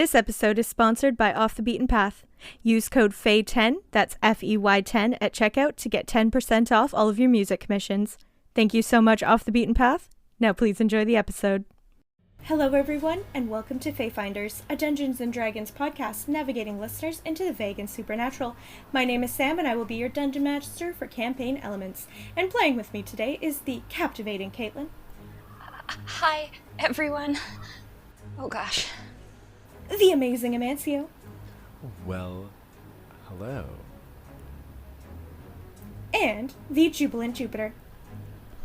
This episode is sponsored by Off the Beaten Path. Use code FEY10, that's FEY10, at checkout to get 10% off all of your music commissions. Thank you so much, Off the Beaten Path. Now please enjoy the episode. Hello everyone, and welcome to Feyfinders, a Dungeons & Dragons podcast navigating listeners into the vague and supernatural. My name is Sam, and I will be your Dungeon Master for Campaign Elements. And playing with me today is the captivating Caitlin. Hi, everyone. Oh gosh. The amazing Amancio. Well, hello. And the jubilant Jupiter.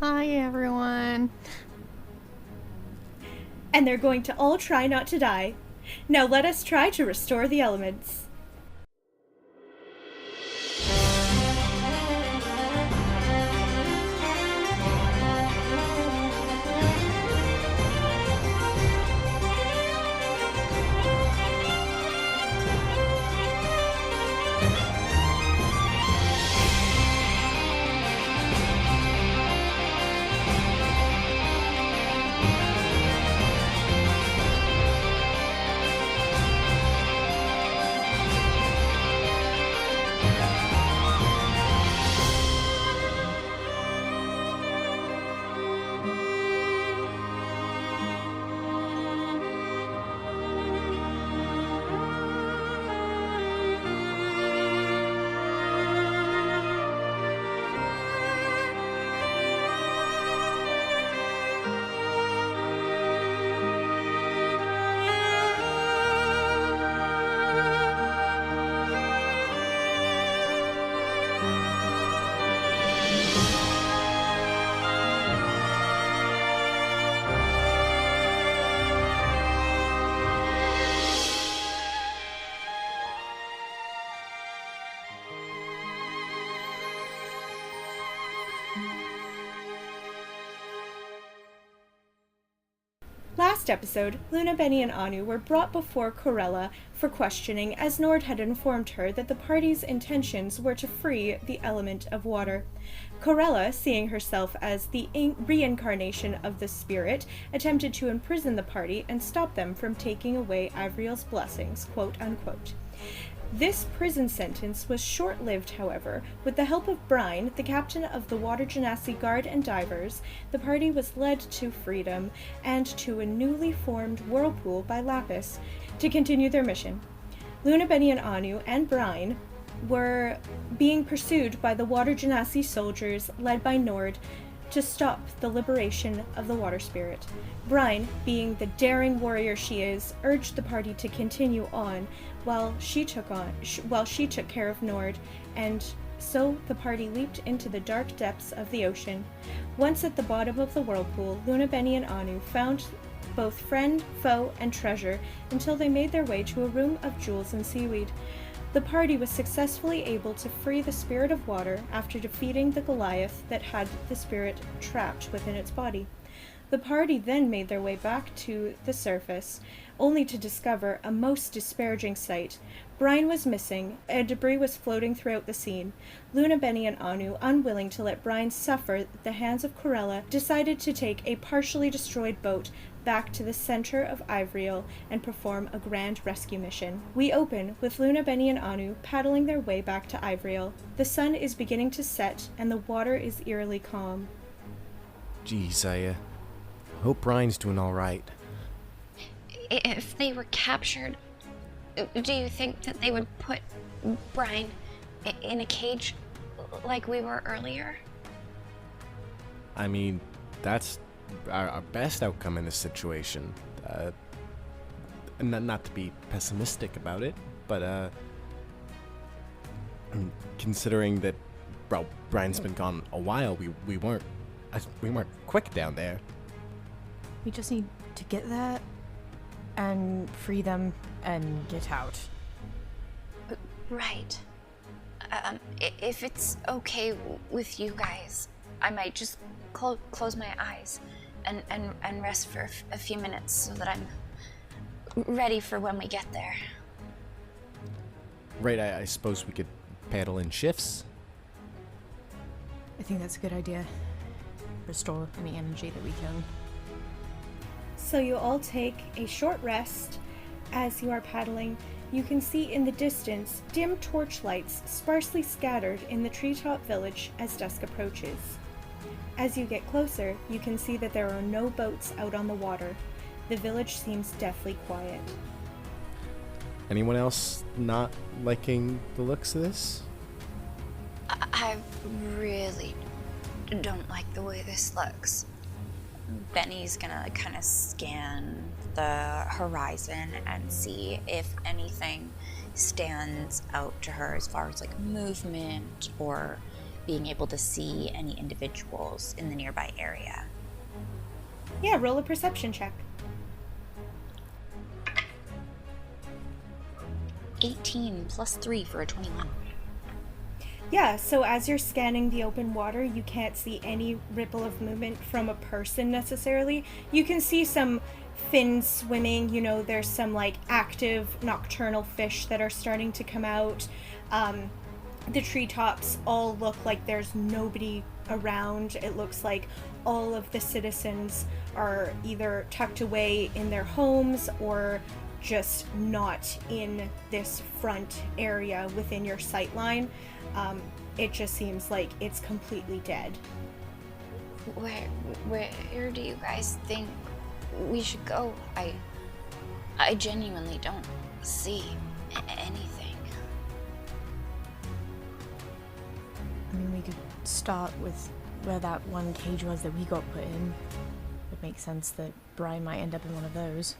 Hi, everyone. And they're going to all try not to die. Now let us try to restore the elements. Last episode, Luna, Benny, and Anu were brought before Corella for questioning, as Nord had informed her that the party's intentions were to free the element of water. Corella, seeing herself as the reincarnation of the spirit, attempted to imprison the party and stop them from taking away Ivriel's blessings, quote-unquote. This prison sentence was short-lived, however. With the help of Brine, the captain of the Water Genasi Guard and Divers, the party was led to freedom and to a newly formed whirlpool by Lapis to continue their mission. Luna, Benny, and Anu and Brine were being pursued by the Water Genasi soldiers led by Nord to stop the liberation of the water spirit. Brine, being the daring warrior she is, urged the party to continue on while she took care of Nord, and so the party leaped into the dark depths of the ocean. Once at the bottom of the whirlpool, Luna, Benny, and Anu found both friend, foe, and treasure until they made their way to a room of jewels and seaweed. The party was successfully able to free the spirit of water after defeating the Goliath that had the spirit trapped within its body. The party then made their way back to the surface, only to discover a most disparaging sight. Brine was missing, and debris was floating throughout the scene. Luna, Benny, and Anu, unwilling to let Brine suffer at the hands of Corella, decided to take a partially destroyed boat back to the center of Ivriel and perform a grand rescue mission. We open with Luna, Benny, and Anu paddling their way back to Ivriel. The sun is beginning to set, and the water is eerily calm. Geez, I hope Brian's doing all right. If they were captured, do you think that they would put Brian in a cage like we were earlier? I mean, that's our best outcome in this situation. Not to be pessimistic about it, but considering that, well, Brian's been gone a while, we weren't quick down there. We just need to get there and free them and get out. Right. If it's okay with you guys, I might just close my eyes and rest for a few minutes so that I'm ready for when we get there. Right, I suppose we could paddle in shifts. I think that's a good idea. Restore any energy that we can. So you all take a short rest, As you are paddling, you can see in the distance dim torchlights sparsely scattered in the treetop village as dusk approaches. As you get closer, you can see that there are no boats out on the water. The village seems deathly quiet. Anyone else not liking the looks of this? I really don't like the way this looks. Benny's gonna kind of scan the horizon and see if anything stands out to her as far as like movement or being able to see any individuals in the nearby area. Yeah, roll a perception check. 18 plus 3 for a 21. Yeah, so as you're scanning the open water, you can't see any ripple of movement from a person necessarily. You can see some fins swimming, there's some like active nocturnal fish that are starting to come out. The treetops all look like there's nobody around. It looks like all of the citizens are either tucked away in their homes or just not in this front area within your sight line. It just seems like it's completely dead. Where do you guys think we should go? I genuinely don't see anything. I mean, we could start with where that one cage was that we got put in. It makes sense that Brian might end up in one of those.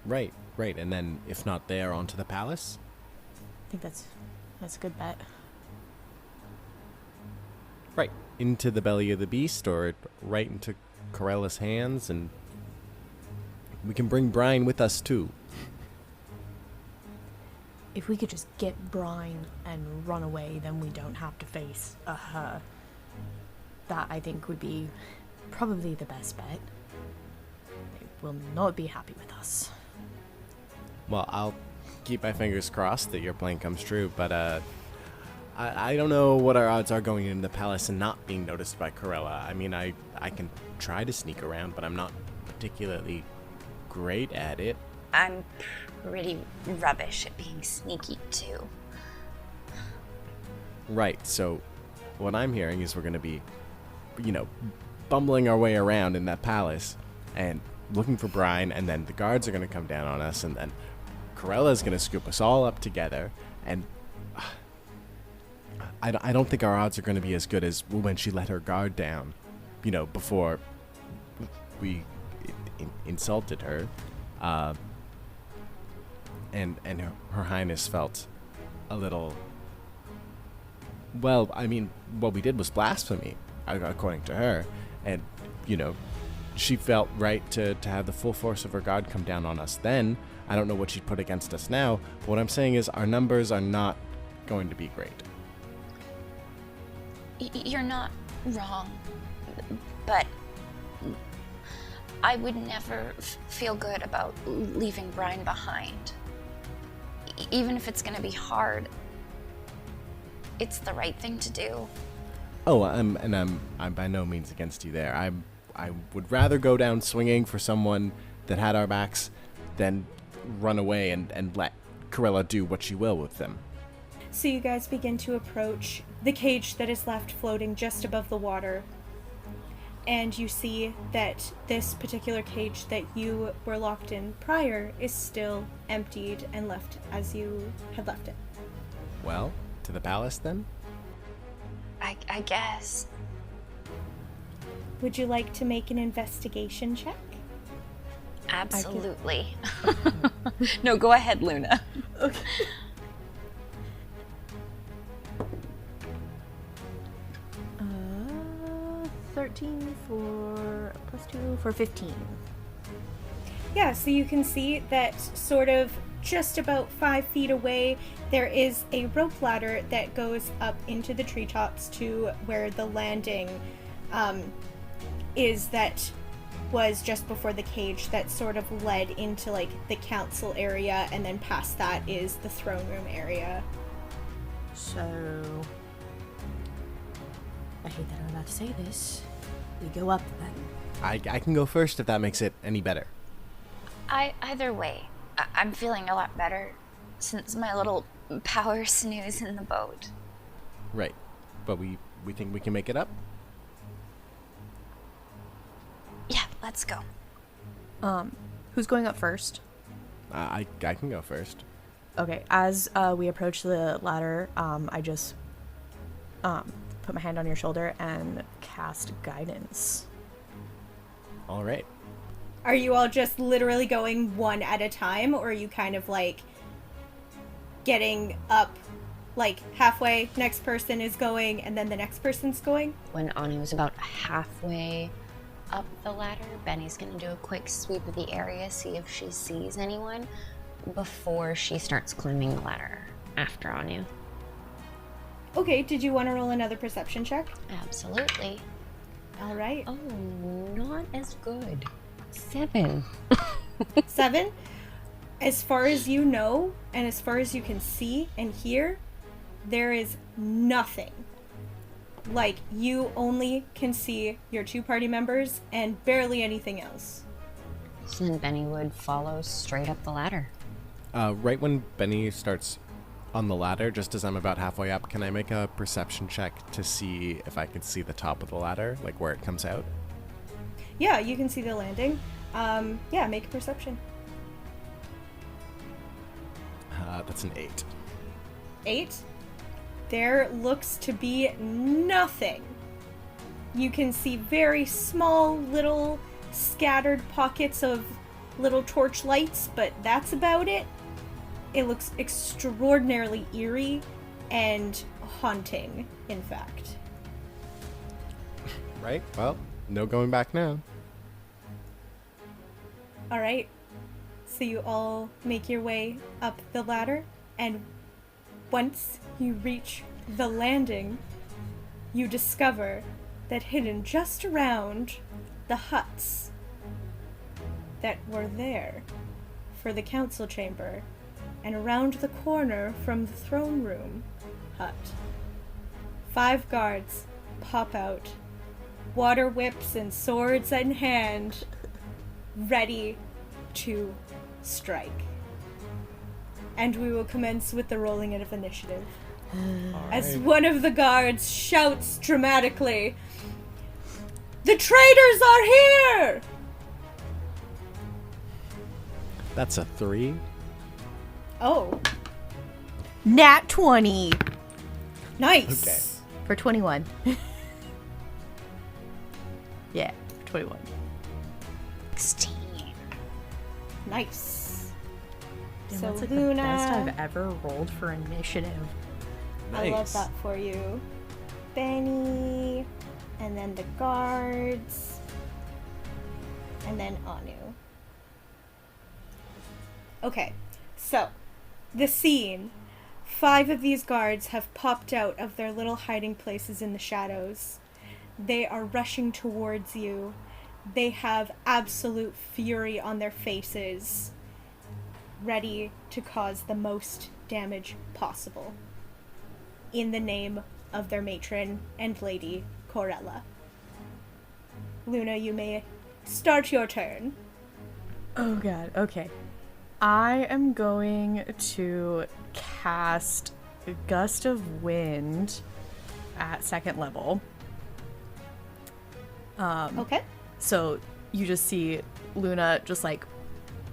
Right. And then, if not there, onto the palace? I think that's a good bet. Right. Into the belly of the beast, or right into Corella's hands, and we can bring Brian with us, too. If we could just get Brian and run away, then we don't have to face her. That, I think, would be probably the best bet. They will not be happy with us. Well, I'll keep my fingers crossed that your plan comes true, but I don't know what our odds are going into the palace and not being noticed by Corella. I mean, I can try to sneak around, but I'm not particularly great at it. I'm pretty rubbish at being sneaky, too. Right, so what I'm hearing is we're going to be, bumbling our way around in that palace and looking for Brian, and then the guards are going to come down on us, and then Corella's going to scoop us all up together, and I don't think our odds are going to be as good as when she let her guard down, before we insulted her. And her Highness felt a little... Well, I mean, what we did was blasphemy, according to her. And, she felt right to have the full force of her guard come down on us then. I don't know what she'd put against us now. But what I'm saying is our numbers are not going to be great. You're not wrong, but I would never feel good about leaving Brian behind. Even if it's going to be hard, it's the right thing to do. Oh, I'm by no means against you there. I would rather go down swinging for someone that had our backs than run away and let Corella do what she will with them. So you guys begin to approach the cage that is left floating just above the water. And you see that this particular cage that you were locked in prior is still emptied and left as you had left it. Well, to the palace then? I guess. Would you like to make an investigation check? Absolutely. No, go ahead, Luna. Okay. 13 for +2 for 15. Yeah, so you can see that sort of just about 5 feet away, there is a rope ladder that goes up into the treetops to where the landing is that was just before the cage that sort of led into like the council area, and then past that is the throne room area. So, I hate that I'm about to say this. We go up then. I can go first if that makes it any better. Either way, I'm feeling a lot better since my little power snooze in the boat. Right. But we think we can make it up? Yeah, let's go. Who's going up first? I can go first. Okay, as we approach the ladder, I just put my hand on your shoulder and cast guidance. All right. Are you all just literally going one at a time, or are you kind of like getting up like halfway, next person is going, and then the next person's going? When Anu is about halfway up the ladder, Benny's gonna do a quick sweep of the area, see if she sees anyone before she starts climbing the ladder after Anu. Okay, did you want to roll another perception check? Absolutely. All right. Oh, not as good. 7. 7. As far as you know, and as far as you can see and hear, there is nothing. Like, you only can see your 2 party members and barely anything else. So then Benny would follow straight up the ladder. Right when Benny starts on the ladder, just as I'm about halfway up, can I make a perception check to see if I can see the top of the ladder, like where it comes out? Yeah, you can see the landing. Yeah, make a perception. That's an 8. 8. There looks to be nothing. You can see very small little scattered pockets of little torch lights, but that's about it. It looks extraordinarily eerie and haunting, in fact. Right? Well, no going back now. All right. So you all make your way up the ladder, and once you reach the landing, you discover that hidden just around the huts that were there for the council chamber and around the corner from the throne room hut, 5 guards pop out, water whips and swords in hand, ready to strike. And we will commence with the rolling of initiative. As one of the guards shouts dramatically, "The traitors are here!" That's a 3. Oh, Nat 20 nice. Okay. for 21. Yeah, 21. 16. Nice. Damn, So that's like Luna, the best I've ever rolled for initiative. I love Nice. that for you. Benny, and then the guards, and then Anu. Okay, so the scene. 5 of these guards have popped out of their little hiding places in the shadows. They are rushing towards you. They have absolute fury on their faces, ready to cause the most damage possible. In the name of their matron and lady, Corella. Luna, you may start your turn. Oh god, okay. I am going to cast Gust of Wind at 2nd level. Okay. So you just see Luna just like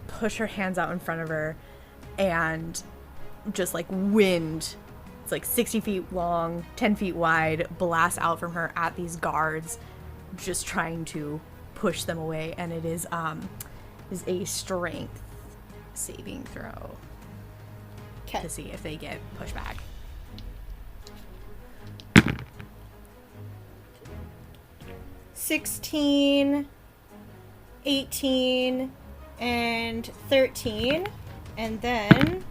push her hands out in front of her and just like wind, it's like 60 feet long, 10 feet wide, blast out from her at these guards, just trying to push them away. And it is a strength saving throw Okay. to see if they get pushed back. $16, 18, and 13, and then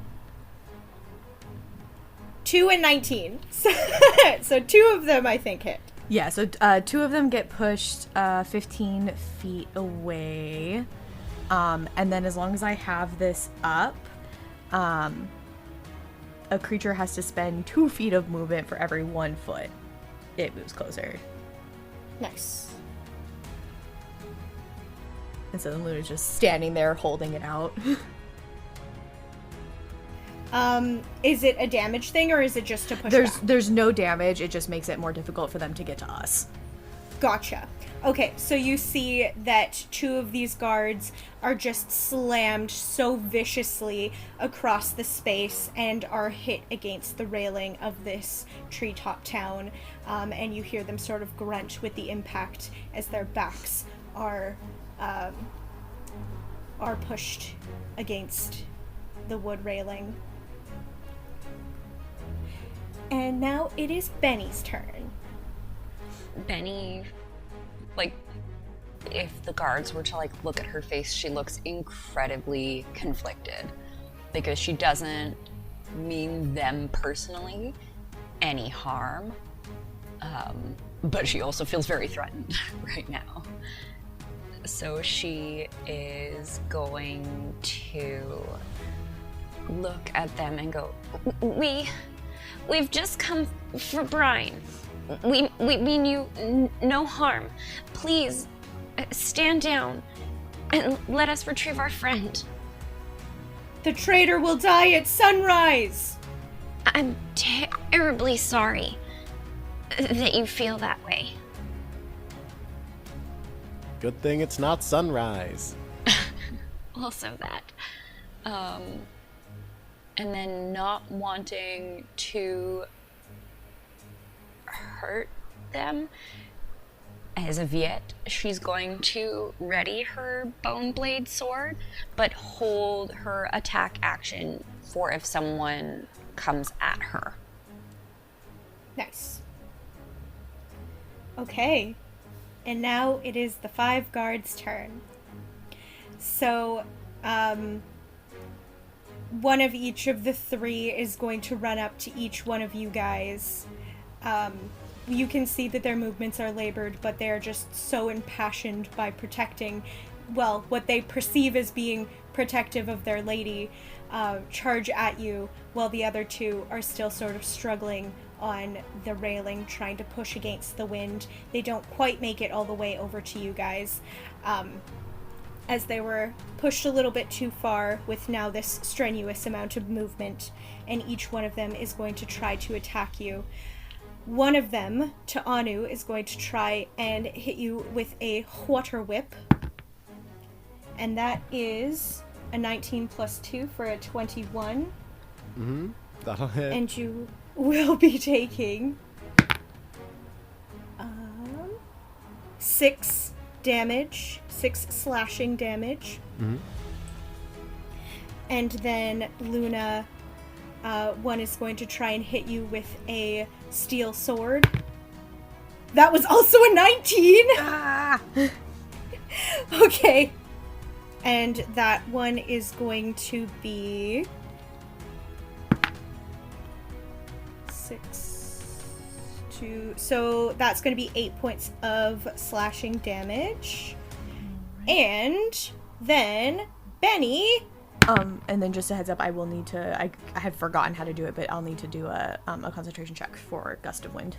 2 and 19. So 2 of them I think hit. Yeah, so 2 of them get pushed 15 feet away. And then as long as I have this up, a creature has to spend 2 feet of movement for every 1 foot it moves closer. Nice. And so then Luna's just standing there holding it out. Is it a damage thing, or is it just to push back? There's no damage. It just makes it more difficult for them to get to us. Gotcha. Okay, so you see that 2 of these guards are just slammed so viciously across the space and are hit against the railing of this treetop town, and you hear them sort of grunt with the impact as their backs are pushed against the wood railing. And now it is Benny's turn. Benny, like, if the guards were to, like, look at her face, she looks incredibly conflicted. Because she doesn't mean them personally any harm. But she also feels very threatened right now. So she is going to look at them and go, We've just come for Brian. We mean you no harm. Please, stand down and let us retrieve our friend. The traitor will die at sunrise! I'm terribly sorry that you feel that way. Good thing it's not sunrise. Also that. And then not wanting to hurt them as of yet, she's going to ready her bone blade sword, but hold her attack action for if someone comes at her. Nice. Okay. And now it is the 5 guards' turn. So, one of each of the 3 is going to run up to each one of you guys. You can see that their movements are labored, but they are just so impassioned by protecting, well, what they perceive as being protective of their lady, charge at you, while the other 2 are still sort of struggling on the railing, trying to push against the wind. They don't quite make it all the way over to you guys, as they were pushed a little bit too far with now this strenuous amount of movement, and each one of them is going to try to attack you. One of them, to Anu, is going to try and hit you with a water whip, and that is a 19 plus 2 for a 21. Mm-hmm. That'll hit. And you will be taking 6 damage, 6 slashing damage. Mm-hmm. And then Luna, one is going to try and hit you with a steel sword. That was also a 19! Ah! Okay. And that one is going to be 6, 2... So that's going to be 8 points of slashing damage. And then Benny... And then just a heads up, I will need to, I have forgotten how to do it, but I'll need to do a concentration check for Gust of Wind.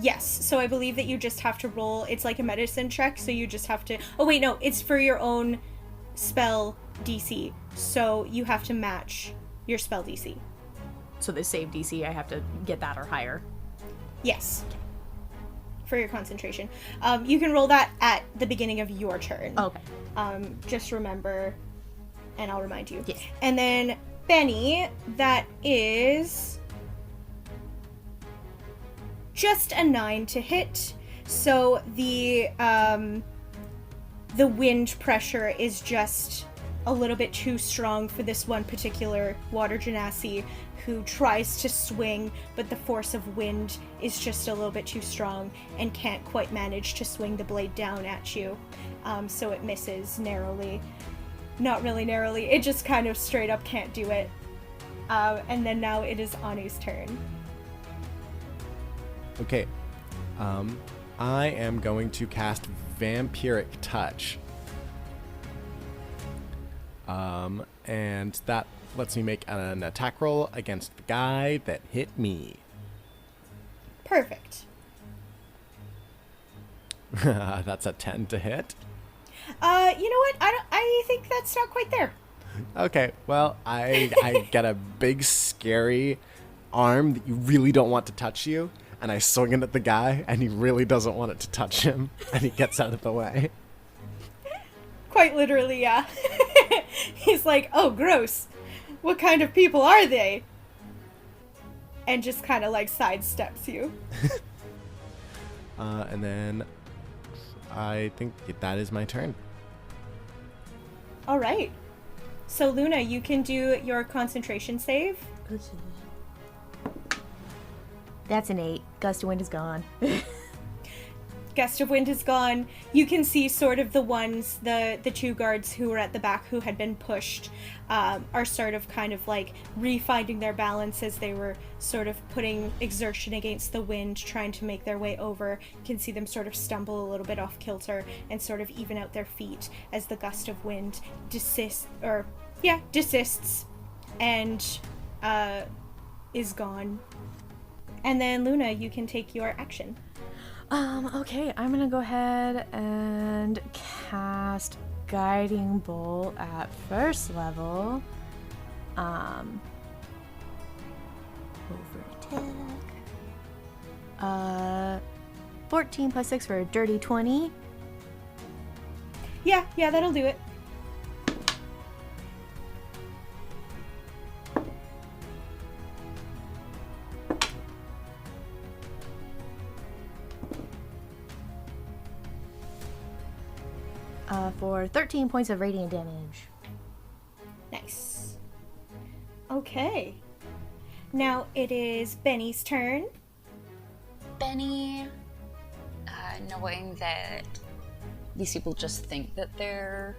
Yes, so I believe that you just have to roll, it's like a medicine check, so you just have to, oh wait, no, it's for your own spell DC, so you have to match your spell DC. So the save DC, I have to get that or higher. Yes. For your concentration. You can roll that at the beginning of your turn. Okay. Just remember, and I'll remind you. Yes. And then Benny, that is just a 9 to hit. So the wind pressure is just a little bit too strong for this one particular water genasi who tries to swing, but the force of wind is just a little bit too strong and can't quite manage to swing the blade down at you. So it misses narrowly. Not really narrowly, it just kind of straight up can't do it. And then now it is Anu's turn. Okay. I am going to cast Vampiric Touch. And that lets me make an attack roll against the guy that hit me. Perfect. That's a 10 to hit. You know what? I think that's not quite there. Okay, well, I get a big, scary arm that you really don't want to touch you, and I swing it at the guy, and he really doesn't want it to touch him, and he gets out of the way. Quite literally, yeah. He's like, oh, gross. What kind of people are they? And just kind of like sidesteps you. And then I think that is my turn. All right. So, Luna, you can do your concentration save. That's an 8. Gust of wind is gone. Gust of wind is gone. You can see sort of the ones, the two guards who were at the back who had been pushed are sort of kind of like refinding their balance as they were sort of putting exertion against the wind, trying to make their way over. You can see them sort of stumble a little bit off kilter and sort of even out their feet as the gust of wind desists and is gone. And then Luna, you can take your action. Okay, I'm gonna go ahead and cast Guiding Bolt at first level. Over attack. 14 plus 6 for a dirty 20. Yeah, that'll do it. For 13 points of radiant damage. Nice. Okay. Now it is Benny's turn. Benny, knowing that these people just think that they're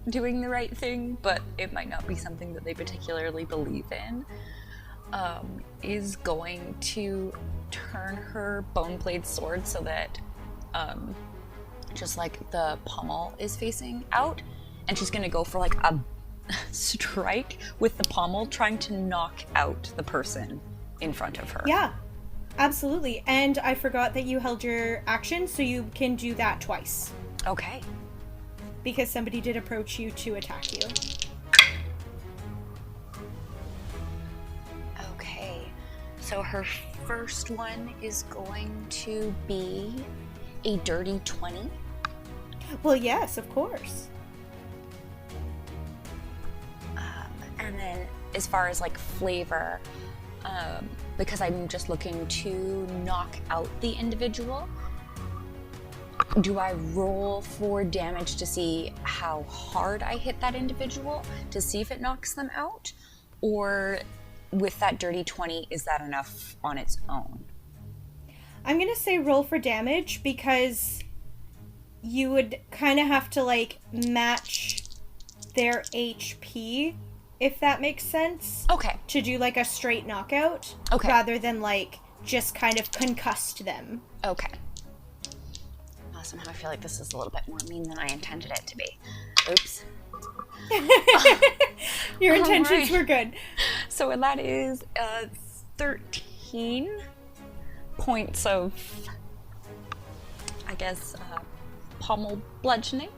doing the right thing, but it might not be something that they particularly believe in, is going to turn her bone blade sword so that just like the pommel is facing out, and she's gonna go for like a strike with the pommel, trying to knock out the person in front of her. Yeah, absolutely. And I forgot that you held your action, so you can do that twice. Okay. Because somebody did approach you to attack you. Okay. So her first one is going to be a dirty 20. Well, yes, of course. And then as far as like flavor, because I'm just looking to knock out the individual, do I roll for damage to see how hard I hit that individual to see if it knocks them out? Or with that dirty 20, is that enough on its own? I'm gonna say roll for damage because you would kind of have to like match their HP, if that makes sense. Okay. To do like a straight knockout. Okay. Rather than like just kind of concussed them. Okay. Well, somehow I feel like this is a little bit more mean than I intended it to be. Oops. Your intentions Alright. were good. So that is 13 points of, I guess, pommel bludgeoning.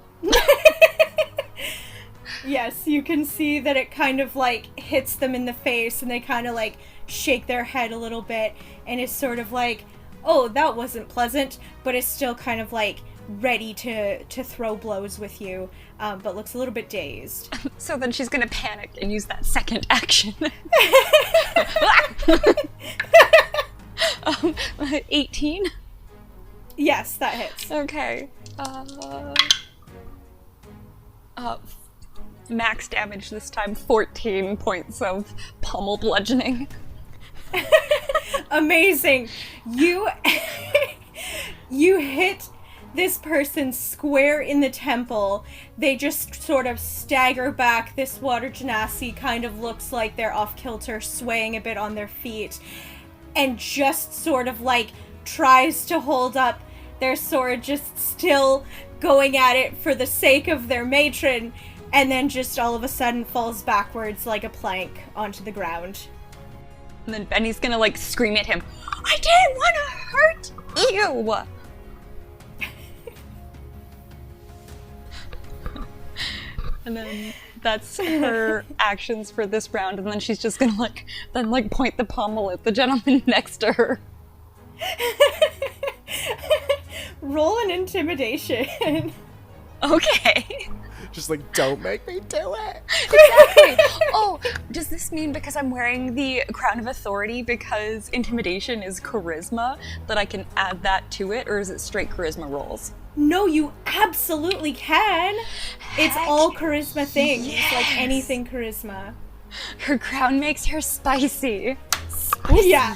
Yes, you can see that it kind of like hits them in the face and they kind of like shake their head a little bit and is sort of like, oh, that wasn't pleasant, but is still kind of like ready to throw blows with you, but looks a little bit dazed. So then she's gonna panic and use that second action. 18? Yes, that hits. Okay. Max damage this time, 14 points of pommel bludgeoning. Amazing. You hit this person square in the temple. They just sort of stagger back. This water genasi kind of looks like they're off kilter, swaying a bit on their feet, and just sort of like tries to hold up their sword, just still going at it for the sake of their matron, and then just all of a sudden falls backwards like a plank onto the ground. And then Benny's gonna like scream at him, I didn't want to hurt you! And then That's her actions for this round, and then she's just gonna point the pommel at the gentleman next to her. Roll an intimidation. Okay. Just like, don't make me do it. Exactly. Oh, does this mean because I'm wearing the crown of authority because intimidation is charisma that I can add that to it, or is it straight charisma rolls? No, you absolutely can. It's all charisma things, like anything charisma. Her crown makes her spicy. Yeah.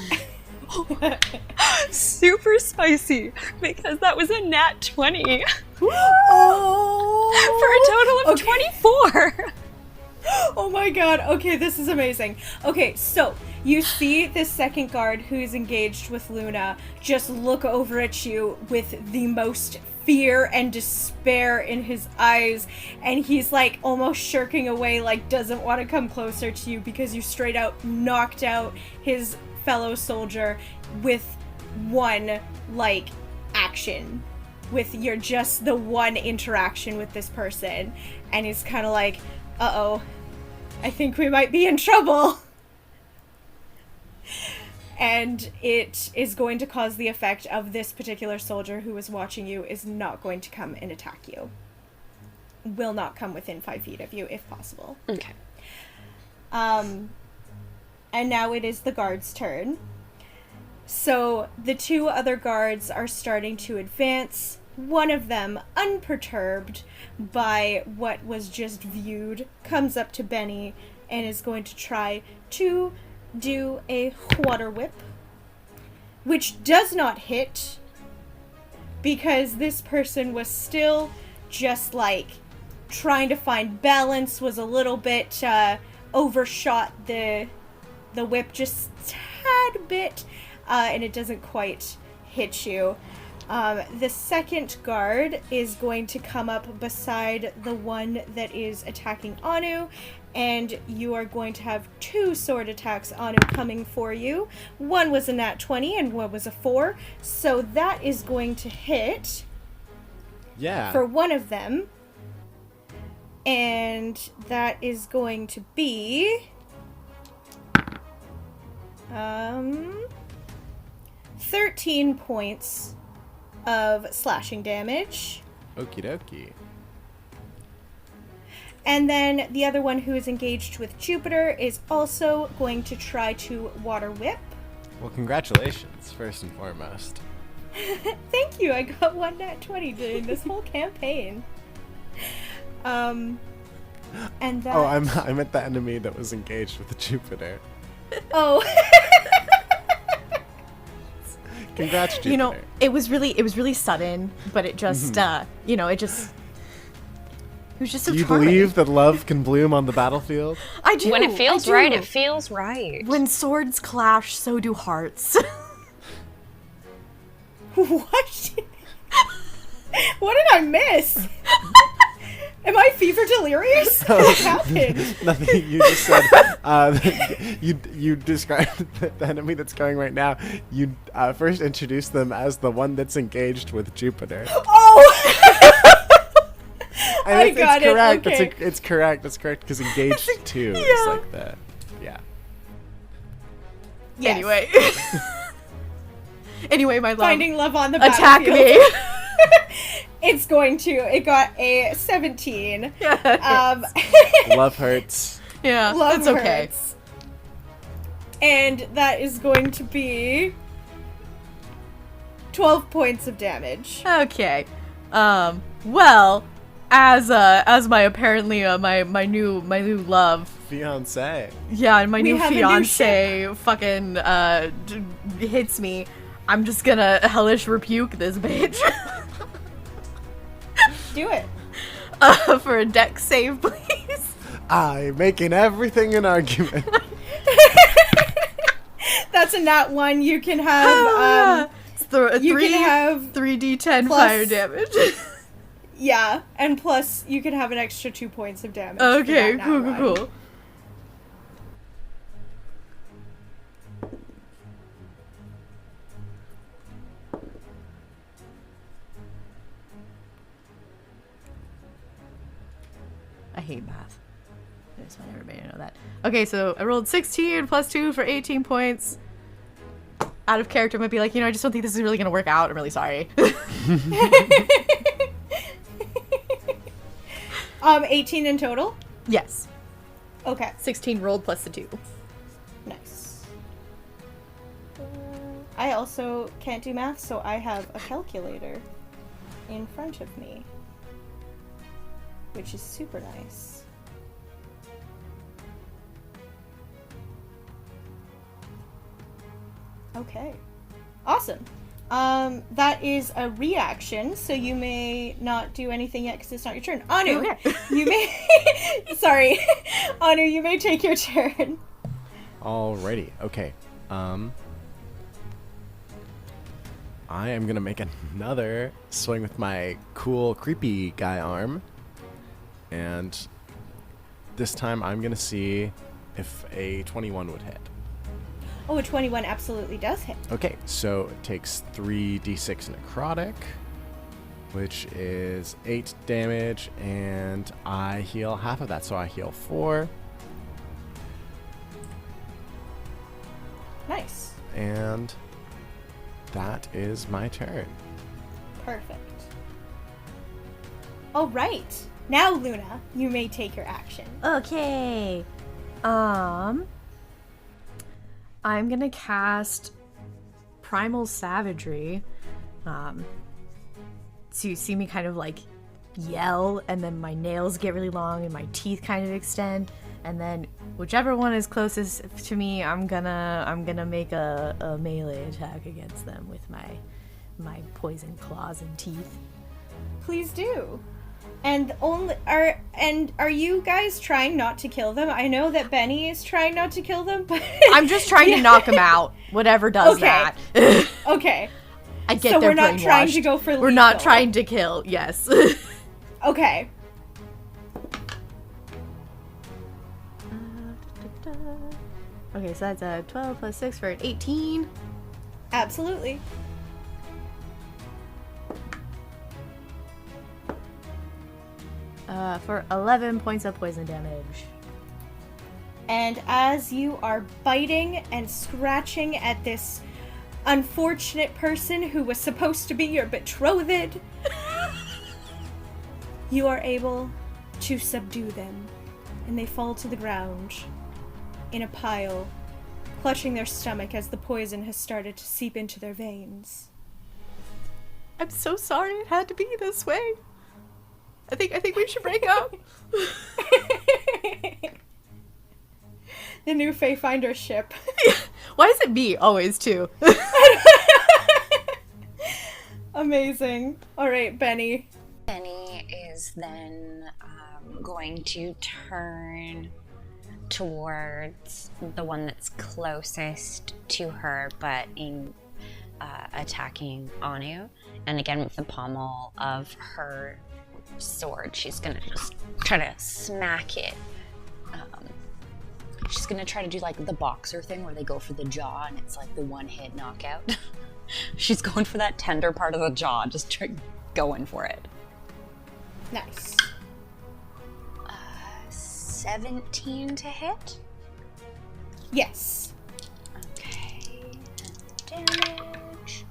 Super spicy, because that was a nat 20 Oh. for a total of 24. Oh my god. Okay, this is amazing. Okay, so you see this second guard who's engaged with Luna just look over at you with the most fear and despair in his eyes, and he's like almost shirking away, like doesn't want to come closer to you because you straight out knocked out his fellow soldier with one like action, with your just the one interaction with this person, and he's kind of like, uh-oh, I think we might be in trouble. And it is going to cause the effect of this particular soldier who is watching you is not going to come and attack you. Will not come within 5 feet of you if possible. Okay. And now it is the guard's turn. So the two other guards are starting to advance. One of them, unperturbed by what was just viewed, comes up to Benny and is going to try to do a water whip, which does not hit because this person was still just like trying to find balance, was a little bit overshot the whip just a tad bit, and it doesn't quite hit you. The second guard is going to come up beside the one that is attacking Anu, and you are going to have 2 sword attacks Anu coming for you. One was a nat 20 and one was a 4, so that is going to hit for one of them, and that is going to be 13 points of slashing damage. Okie dokie. And then the other one who is engaged with Jupiter is also going to try to water whip. Well, congratulations, first and foremost. Thank you, I got one nat 20 during this whole campaign. And that... Oh, I meant the enemy that was engaged with Jupiter. Oh. Congrats, Jupiter. You know, it was really sudden, but it just, it was just so Do you charming. believe that love can bloom on the battlefield? I do. When it feels I do. right, it feels right. When swords clash, so do hearts. What? What did I miss? Am I fever delirious? What happened? Nothing. You just said you described the enemy that's going right now. You first introduced them as the one that's engaged with Jupiter. Oh! And I got it's correct. it. Okay. It's correct. That's correct because engaged too is Yeah. like that. Yeah. Yes. Anyway. Anyway, my love. Finding love on the Attack battlefield. me. It's going to. It got a 17. Love hurts. Yeah, Love that's okay. hurts. And that is going to be 12 points of damage. Okay. Well, as my apparently my new love, Fiancé. yeah, and my We new have a new fiance fucking hits me, I'm just gonna hellish rebuke this bitch. Do it. For a deck save, please. I'm making everything an argument. That's a nat 1. You can have It's you can have 3d10 plus- fire damage. yeah, and plus you can have an extra 2 points of damage. for Okay, that nat cool. 1. I hate math. I just want everybody to know that. Okay, so I rolled 16 plus 2 for 18 points. Out of character, might be like, I just don't think this is really going to work out. I'm really sorry. 18 in total? Yes. Okay. 16 rolled plus the 2. Nice. I also can't do math, so I have a calculator in front of me, which is super nice. Okay. Awesome. That is a reaction, so you may not do anything yet because it's not your turn. Anu, Okay. you may... Sorry. Anu, you may take your turn. Alrighty. Okay. I am gonna make another swing with my cool, creepy guy arm. And this time I'm gonna see if a 21 would hit. Oh, a 21 absolutely does hit. Okay, so it takes 3d6 necrotic, which is 8 damage, and I heal half of that, so I heal 4. Nice. And that is my turn. Perfect. All right. Now, Luna, you may take your action. Okay. I'm gonna cast Primal Savagery. So you see me kind of like yell, and then my nails get really long and my teeth kind of extend, and then whichever one is closest to me, I'm gonna make a melee attack against them with my poison claws and teeth. Please do. And are you guys trying not to kill them? I know that Benny is trying not to kill them, but I'm just trying to knock them out. Whatever does that. Okay. I get so their we're not trying to brainwashed. go for We're not lethal. trying to kill. Yes. Okay. Okay, so that's a 12 plus 6 for an 18. Absolutely. For 11 points of poison damage. And as you are biting and scratching at this unfortunate person who was supposed to be your betrothed, you are able to subdue them, and they fall to the ground in a pile, clutching their stomach as the poison has started to seep into their veins. I'm so sorry it had to be this way. I think we should break up. The new Fayfinder ship. Why is it me always too? Amazing. All right, Benny. Benny is then going to turn towards the one that's closest to her, but attacking Anu. And again, with the pommel of her sword, she's gonna just try to smack it. She's gonna try to do like the boxer thing where they go for the jaw and it's like the one hit knockout. She's going for that tender part of the jaw, just going for it. Nice. 17 to hit. Yes. Okay. Damage.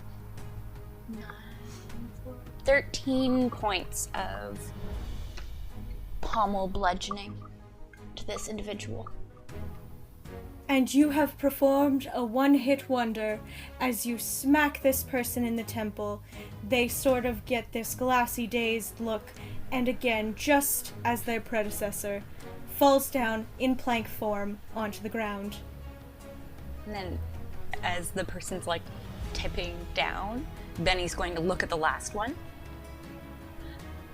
13 points of pommel bludgeoning to this individual. And you have performed a one-hit wonder. As you smack this person in the temple, they sort of get this glassy, dazed look, and again, just as their predecessor, falls down in plank form onto the ground. And then, as the person's like tipping down, Benny's going to look at the last one.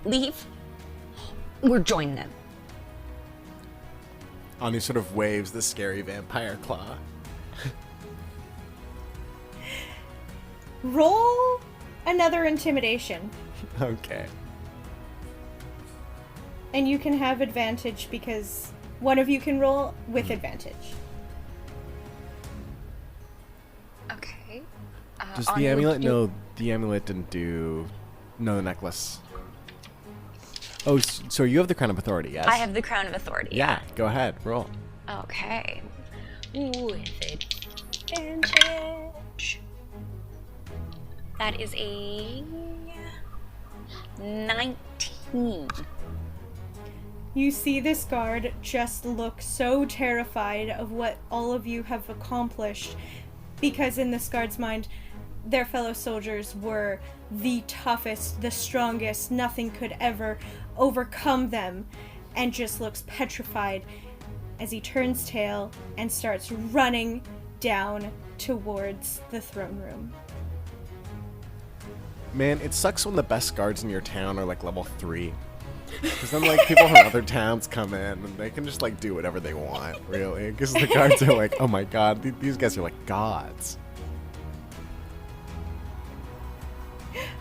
Leave. We're joining them. Anu sort of waves the scary vampire claw. Roll another intimidation. Okay. And you can have advantage because one of you can roll with advantage. Okay. Does the amulet? No, the amulet didn't do... No, the necklace. Oh, so you have the crown of authority, yes? I have the crown of authority. Yeah, go ahead, roll. Okay. With advantage. That is a 19. You see this guard just look so terrified of what all of you have accomplished, because in this guard's mind, their fellow soldiers were the toughest, the strongest, nothing could ever overcome them, and just looks petrified as he turns tail and starts running down towards the throne room. Man, it sucks when the best guards in your town are like level 3. Because then like people from other towns come in and they can just like do whatever they want, really. Because the guards are like, oh my god, these guys are like gods.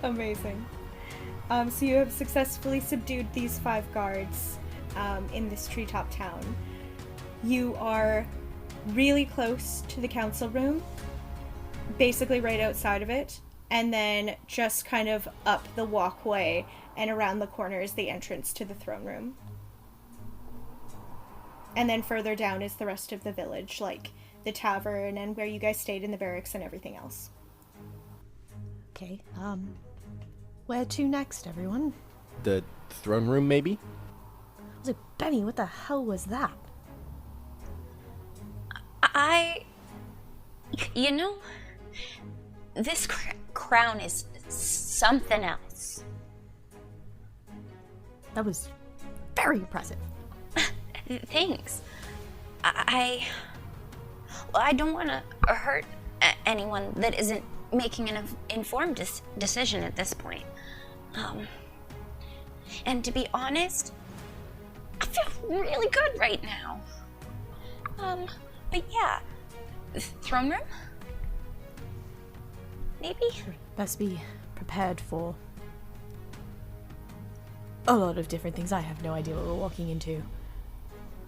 Amazing. So you have successfully subdued these 5 guards in this treetop town. You are really close to the council room, basically right outside of it, and then just kind of up the walkway and around the corner is the entrance to the throne room. And then further down is the rest of the village, like the tavern and where you guys stayed in the barracks and everything else. Okay, where to next, everyone? The throne room, maybe? I was like, Benny, what the hell was that? You know, this crown is something else. That was very impressive. Thanks. I don't want to hurt anyone that isn't making an informed decision at this point. And to be honest, I feel really good right now. But yeah, throne room? Maybe? Best be prepared for a lot of different things. I have no idea what we're walking into.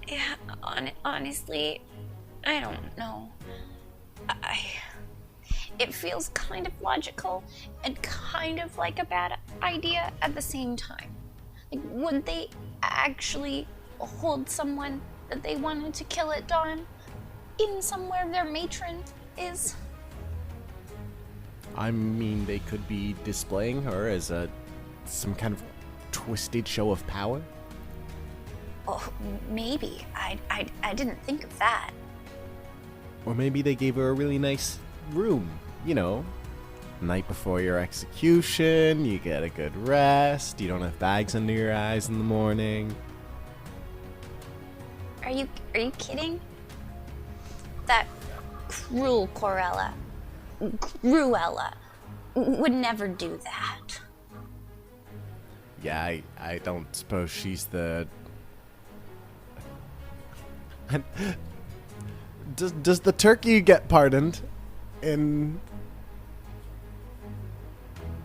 Yeah, honestly, I don't know. It feels kind of logical and kind of like a bad idea at the same time. Like, would they actually hold someone that they wanted to kill at dawn in somewhere their matron is? I mean, they could be displaying her as some kind of twisted show of power. Oh, maybe. I didn't think of that. Or maybe they gave her a really nice room, you know. Night before your execution, you get a good rest, you don't have bags under your eyes in the morning. Are you kidding? That cruel Cruella would never do that. Yeah, I don't suppose she's the... Does the turkey get pardoned in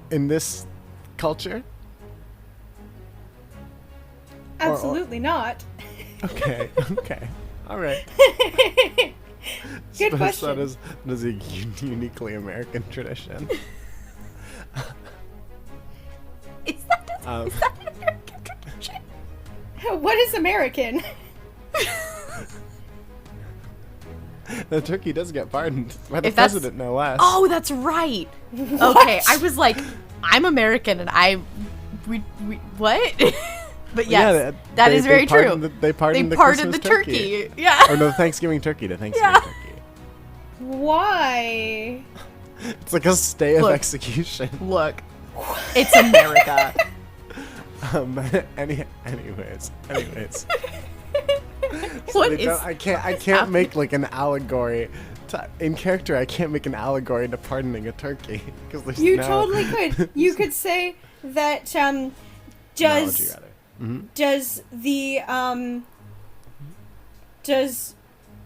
this culture? Absolutely not. Okay, okay. All right. Good Suppose question. That is a uniquely American tradition. Is that an American tradition? What is American? The turkey does get pardoned by the If that's- president, no less. Oh, that's right. Okay, I was like, I'm American and we what? But yes, that is very true. They pardoned the pardoned Christmas the turkey. Yeah. Or no, Thanksgiving turkey to Thanksgiving Yeah. turkey. Why? It's like a stay of Look. execution. Look, it's America. Anyways. What They is? don't- I can't happening? make like an allegory in character. I can't make an allegory to pardoning a turkey because there's You no totally could. You could say that analogy, does rather.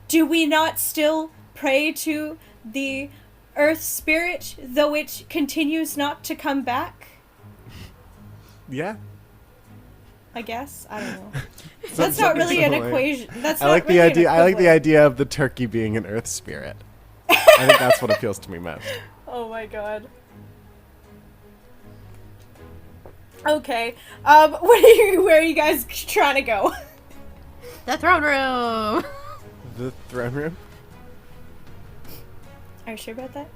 do we not still pray to the earth spirit though it continues not to come back? Yeah. I guess. I don't know. Some- That's not something really an similar. equation. That's I not like the really an idea. I like the equivalent. idea of the turkey being an earth spirit. I think that's what appeals to me most. Oh my god. Okay. Where are you guys trying to go? The throne room! The throne room? Are you sure about that?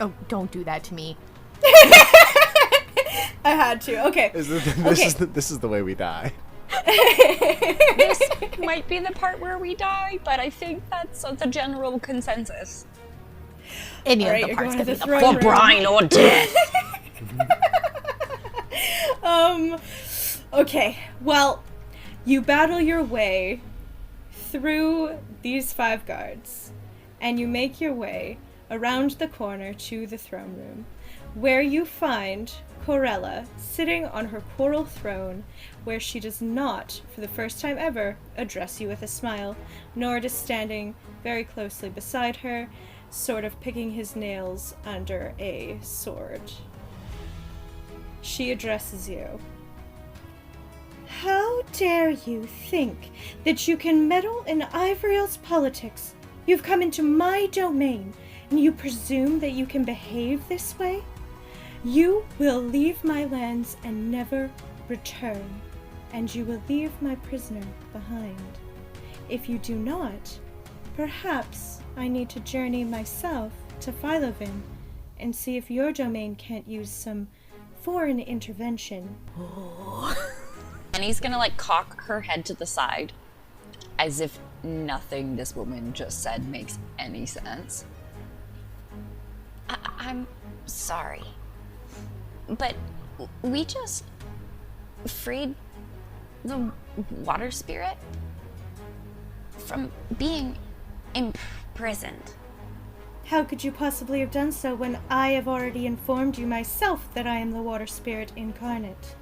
Oh, don't do that to me. I had to. Okay. This is the way we die. This might be the part where we die, but I think that's the general consensus. Any All right, of the you're parts going to could be the the throne full room. brine or death. Okay. Well, you battle your way through these 5 guards, and you make your way around the corner to the throne room, where you find Corella sitting on her coral throne, where she does not, for the first time ever, address you with a smile. Nord is standing very closely beside her, sort of picking his nails under a sword. She addresses you. How dare you think that you can meddle in Ivoriel's politics? You've come into my domain, and you presume that you can behave this way? You will leave my lands and never return, and you will leave my prisoner behind. If you do not, perhaps I need to journey myself to Philovin and see if your domain can't use some foreign intervention. And he's gonna like cock her head to the side as if nothing this woman just said makes any sense. I'm sorry, but we just freed the water spirit from being imprisoned. How could you possibly have done so when I have already informed you myself that I am the water spirit incarnate?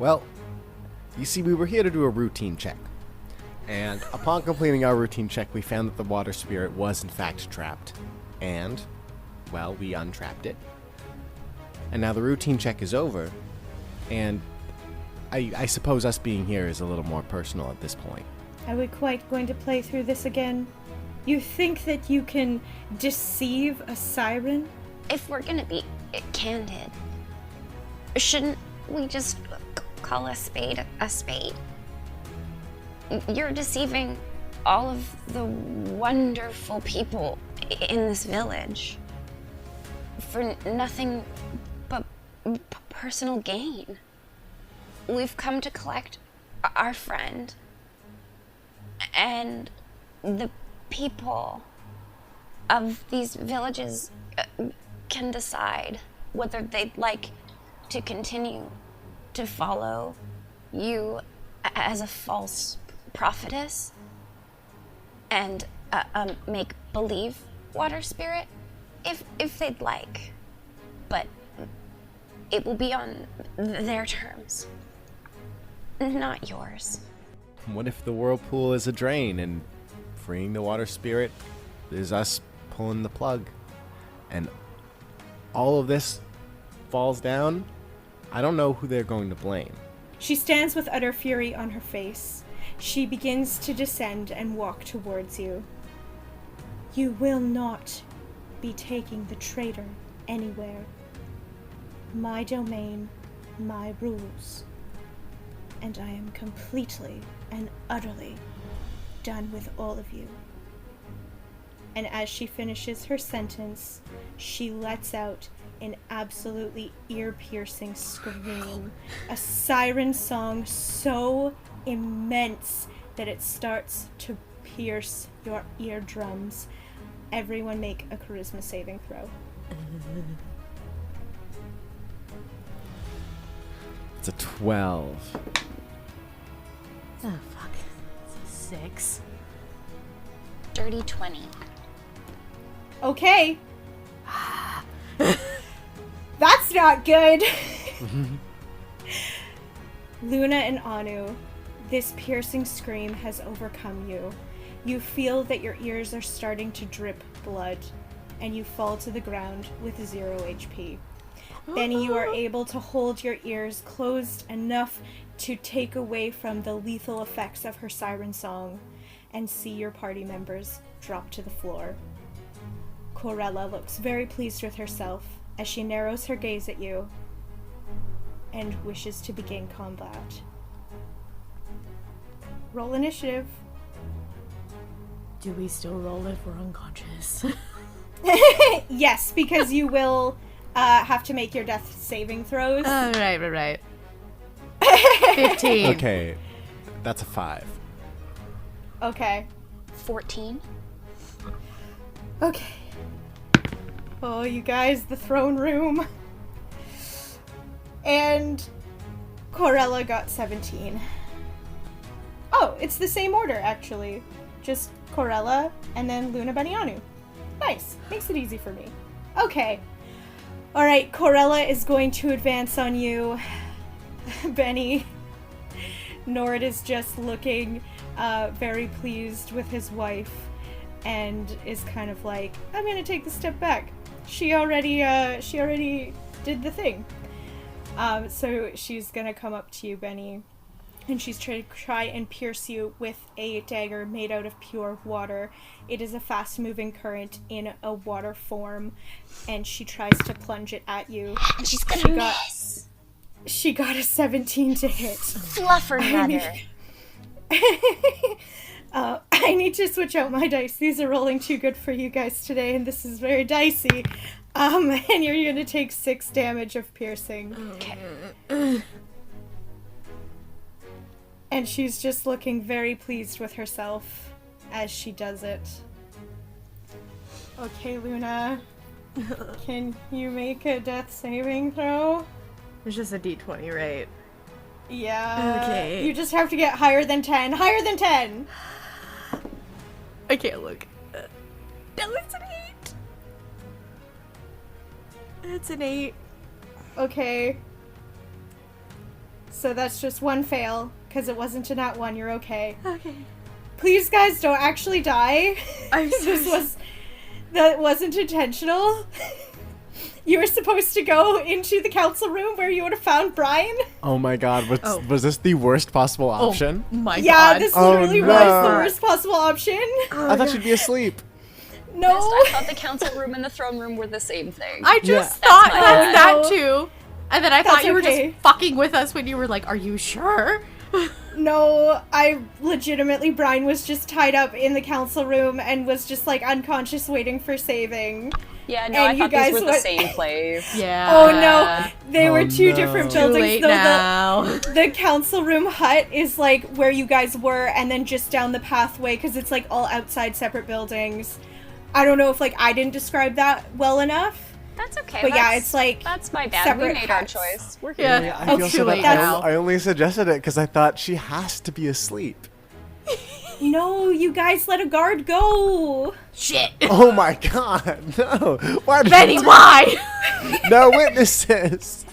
Well, you see, we were here to do a routine check. And upon completing our routine check, we found that the water spirit was in fact trapped. And, well, we untrapped it. And now the routine check is over, and I suppose us being here is a little more personal at this point. Are we quite going to play through this again? You think that you can deceive a siren? If we're gonna be candid, shouldn't we just call a spade a spade? You're deceiving all of the wonderful people in this village for nothing but personal gain. We've come to collect our friend, and the people of these villages can decide whether they'd like to continue to follow you as a false prophetess and make believe water spirit if they'd like, but it will be on their terms, not yours. What if the whirlpool is a drain and freeing the water spirit is us pulling the plug and all of this falls down? I don't know who they're going to blame. She stands with utter fury on her face. She begins to descend and walk towards you. You will not be taking the traitor anywhere. My domain, my rules. And I am completely and utterly done with all of you. And as she finishes her sentence, she lets out an absolutely ear-piercing scream. A siren song so immense that it starts to pierce your eardrums. Everyone make a charisma saving throw. It's a 12. Oh, fuck. It's a 6. Dirty 20. Okay. That's not good. Luna and Anu, this piercing scream has overcome you. You feel that your ears are starting to drip blood, and you fall to the ground with 0 HP. Benny, you are able to hold your ears closed enough to take away from the lethal effects of her siren song and see your party members drop to the floor. Corella looks very pleased with herself as she narrows her gaze at you. and wishes to begin combat. Roll initiative. Do we still roll if we're unconscious? Yes, because you will have to make your death saving throws. Right. 15. Okay, that's a 5. Okay. 14. Okay. Oh, you guys, the throne room. And Corella got 17. Oh, it's the same order, actually. Just Corella and then Luna Benianu. Nice. Makes it easy for me. Okay. Alright, Corella is going to advance on you. Benny. Nord is just looking very pleased with his wife and is kind of like, I'm gonna take the step back. She already did the thing. So she's gonna come up to you, Benny, and she's try and pierce you with a dagger made out of pure water. It is a fast-moving current in a water form, and she tries to plunge it at you. She's gonna miss. She got a 17 to hit. Fluffer mother. I need to switch out my dice. These are rolling too good for you guys today, and this is very dicey. And you're gonna take 6 damage of piercing. Okay. And she's just looking very pleased with herself as she does it. Okay, Luna. Can you make a death saving throw? It's just a d20, right? Yeah. Okay. You just have to get higher than 10. Higher than 10! I can't look. No, it's an 8! It's an 8. Okay. So that's just one fail, because it wasn't a nat 1. You're okay. Okay. Please, guys, don't actually die. I'm so That wasn't intentional. You were supposed to go into the council room where you would have found Brian. Oh my god, was this the worst possible option? Oh my Yeah, god. this Oh, literally no. was the worst possible option. I thought she'd be asleep. No. I thought the council room and the throne room were the same thing. I just Yeah. thought That's that fine. too. And then I That's thought you were okay. just fucking with us when you were like, are you sure? No, I legitimately, Brian was just tied up in the council room and was just like unconscious waiting for saving. Yeah, no, And I you thought guys these were the went- same place. Yeah. Oh no, they were Oh, two no. different Too buildings. late though. now. The council room hut is like where you guys were, and then just down the pathway, because it's like all outside separate buildings. I don't know if like I didn't describe that well enough. That's okay. But yeah, that's- it's like that's my bad. We separate made our huts. choice. We're good. Yeah. I feel too so late bad. now. I only suggested it because I thought she has to be asleep. No, you guys let a guard go. Shit. Oh my god, no. Why did Betty, you why? no witnesses?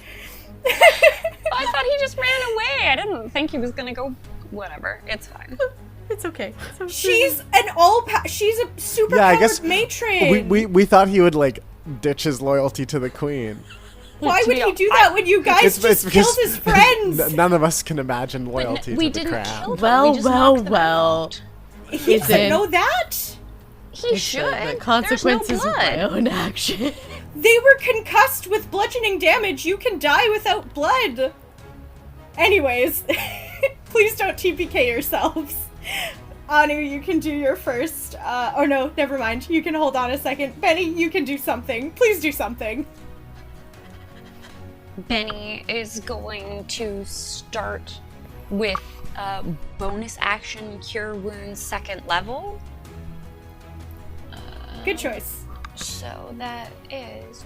I thought he just ran away. I didn't think he was gonna go. Whatever. It's fine. It's okay. She's she's a super Yeah, I powered guess matron. we thought he would like ditch his loyalty to the queen. Why would To he be- do that when you guys just killed his friends? None of us can imagine loyalty we to the didn't crown. kill them. Well, we just well, knocked them well. out. He Is doesn't it- know that. He should. The consequences There's no of my blood. own action. They were concussed with bludgeoning damage. You can die without blood. Anyways, please don't TPK yourselves. Anu, you can do your first. Or no, never mind. You can hold on a second. Benny, you can do something. Please do something. Benny is going to start with bonus action Cure Wounds 2nd level. Good choice. So that is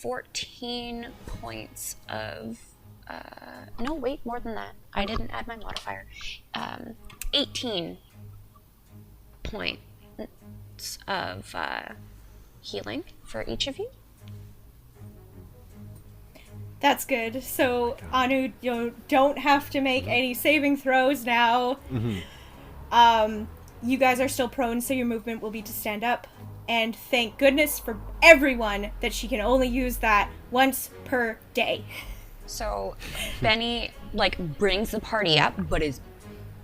14 points of no, wait, more than that. I didn't add my modifier. 18 points of healing for each of you. That's good. So, Anu, you don't have to make any saving throws now. You guys are still prone, so your movement will be to stand up. And thank goodness for everyone that she can only use that once per day. So Benny like brings the party up, but is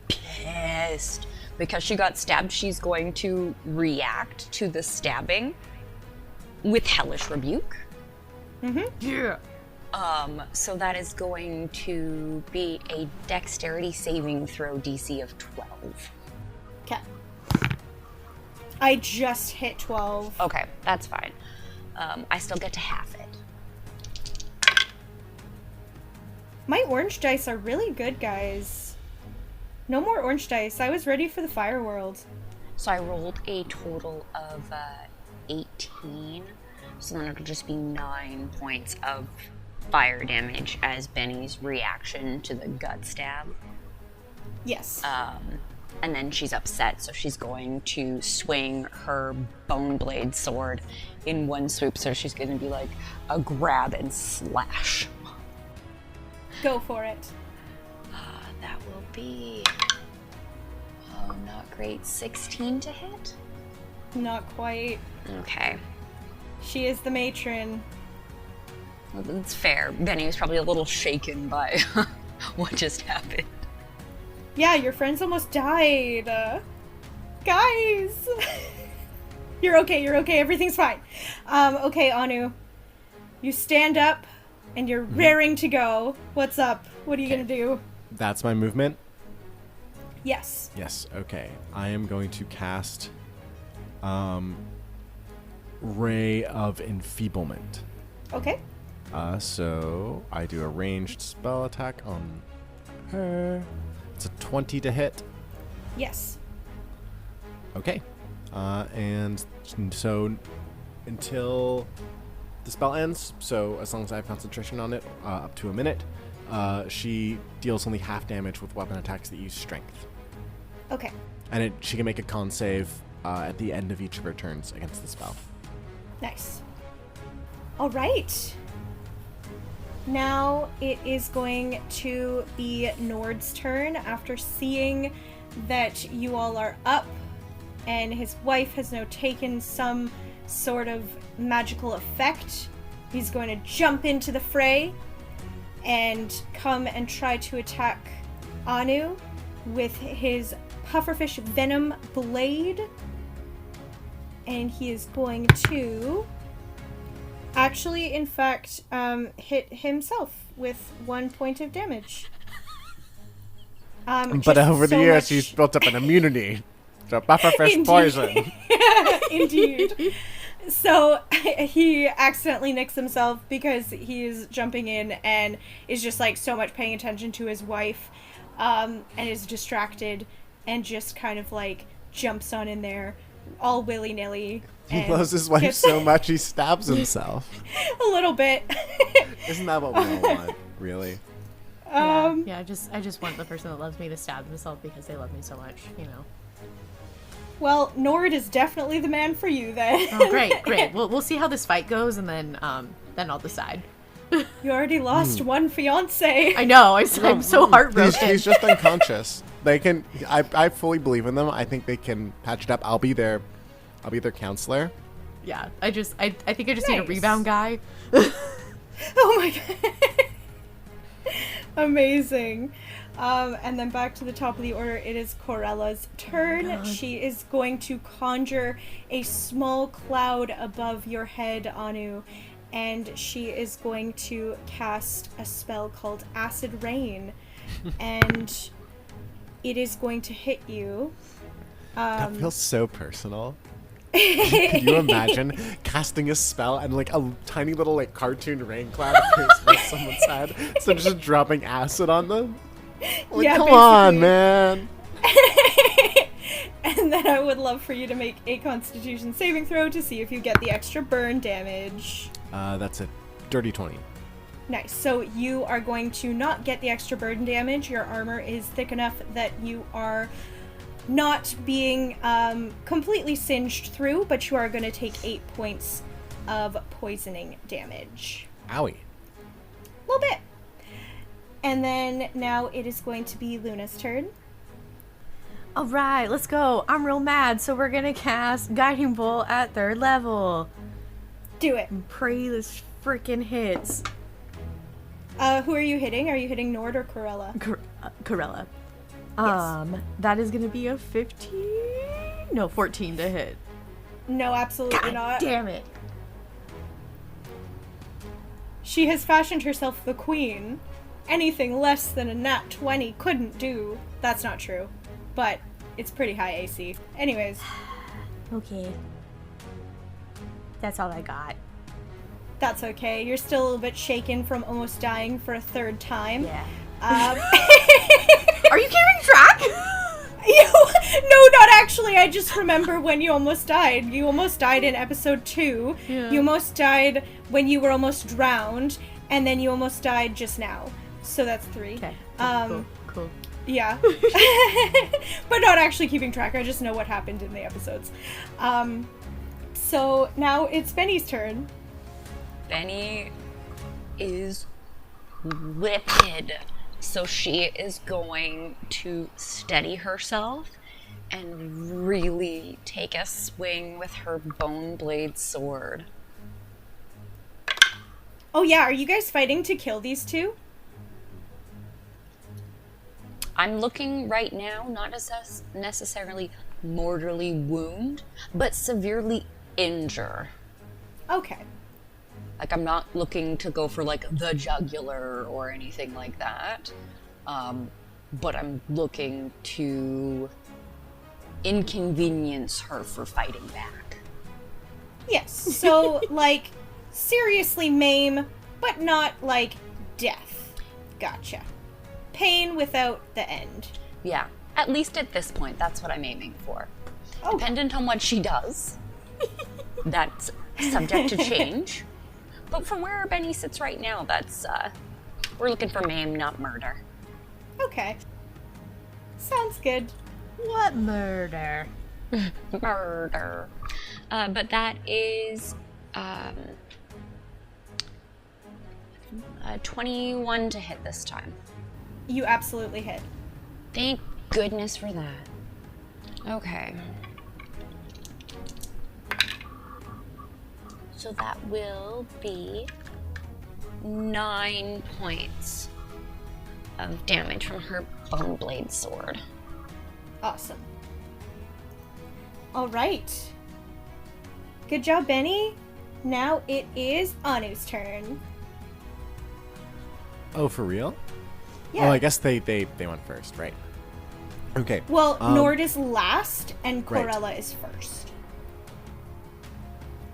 pissed. because she got stabbed, she's going to react to the stabbing with Hellish Rebuke. Yeah. So that is going to be a dexterity saving throw DC of 12. Okay. I just hit 12. Okay, that's fine. I still get to half it. My orange dice are really good, guys. No more orange dice. I was ready for the fire world. So I rolled a total of 18. So then it'll just be 9 points of fire damage as Benny's reaction to the gut stab. Yes. And then she's upset, so she's going to swing her bone blade sword in one swoop. So she's going to be like a grab and slash. Go for it. That will be, oh, not great, 16 to hit? Not quite. Okay. She is the matron. Well, that's fair. Benny was probably a little shaken by what just happened. Yeah, your friends almost died. Guys! You're okay, everything's fine. Okay, Anu. You stand up, and you're raring to go. What's up? What are you gonna do? That's my movement? Yes. Yes, okay. I am going to cast Ray of Enfeeblement. Okay. So I do a ranged spell attack on her. It's a 20 to hit. Yes. Okay. And so until the spell ends, so as long as I have concentration on it, up to a minute, she deals only half damage with weapon attacks that use strength. Okay. And she can make a con save at the end of each of her turns against the spell. Nice. All right. Now it is going to be Nord's turn after seeing that you all are up and his wife has now taken some sort of magical effect. He's going to jump into the fray and come and try to attack Anu with his pufferfish venom blade. And he is going to actually, in fact, hit himself with 1 point of damage. But over the years, he's built up an immunity to pufferfish poison. Indeed. So he accidentally nicks himself because he's jumping in and is just like so much paying attention to his wife, and is distracted and just kind of like jumps on in there all willy-nilly. He loves his wife so much he stabs himself. A little bit. Isn't that what we all want, really? Yeah, I just want the person that loves me to stab themselves because they love me so much, you know. Well, Nord is definitely the man for you then. Oh, great. We'll see how this fight goes, and then I'll decide. You already lost one fiance. I know. I'm so heartbroken. He's just unconscious. They can. I fully believe in them. I think they can patch it up. I'll be their counselor. Yeah. I think I just need a Nice. rebound guy. Oh my god. Amazing. And then back to the top of the order, it is Corella's turn. She is going to conjure a small cloud above your head, Anu, and she is going to cast a spell called Acid Rain, and it is going to hit you. That feels so personal. Can you imagine casting a spell and like a tiny little like cartoon rain cloud appears on someone's head, so just dropping acid on them? Like, Yeah, come basically. on, man. And then I would love for you to make a Constitution saving throw to see if you get the extra burn damage. That's a dirty 20. Nice. So you are going to not get the extra burn damage. Your armor is thick enough that you are not being completely singed through, but you are going to take 8 points of poisoning damage. Owie. A little bit. And then now it is going to be Luna's turn. All right, let's go. I'm real mad, so we're gonna cast Guiding Bolt at 3rd level. Do it. Pray this freaking hits. Who are you hitting? Are you hitting Nord or Corella? Corella. That is gonna be a 15? No, 14 to hit. No, absolutely not. Damn it. She has fashioned herself the queen. Anything less than a nat 20 couldn't do. That's not true. But it's pretty high AC. Anyways. Okay. That's all I got. That's okay. You're still a little bit shaken from almost dying for a third time. Yeah. Are you keeping track? No, not actually. I just remember when you almost died. You almost died in episode 2. Yeah. You almost died when you were almost drowned. And then you almost died just now. So that's 3. Okay. Cool. Yeah. But not actually keeping track. I just know what happened in the episodes. So now it's Benny's turn. Benny is livid. So she is going to steady herself and really take a swing with her bone blade sword. Oh yeah, are you guys fighting to kill these two? I'm looking right now, not as necessarily mortally wound, but severely injure. Okay. Like, I'm not looking to go for, like, the jugular or anything like that. But I'm looking to inconvenience her for fighting back. Yes, so, like, seriously maim, but not, like, death. Gotcha. Pain without the end. Yeah, at least at this point, that's what I'm aiming for. Oh. Dependent on what she does, that's subject to change. But from where Benny sits right now, that's, we're looking for maim, not murder. Okay. Sounds good. What murder? Murder. But that is, 21 to hit this time. You absolutely hit. Thank goodness for that. Okay. So that will be 9 points of damage from her bone blade sword. Awesome. All right. Good job, Benny. Now it is Anu's turn. Oh, for real? Yeah. Oh, I guess they went first, right? Okay. Well, Nord is last, and right. Corella is first.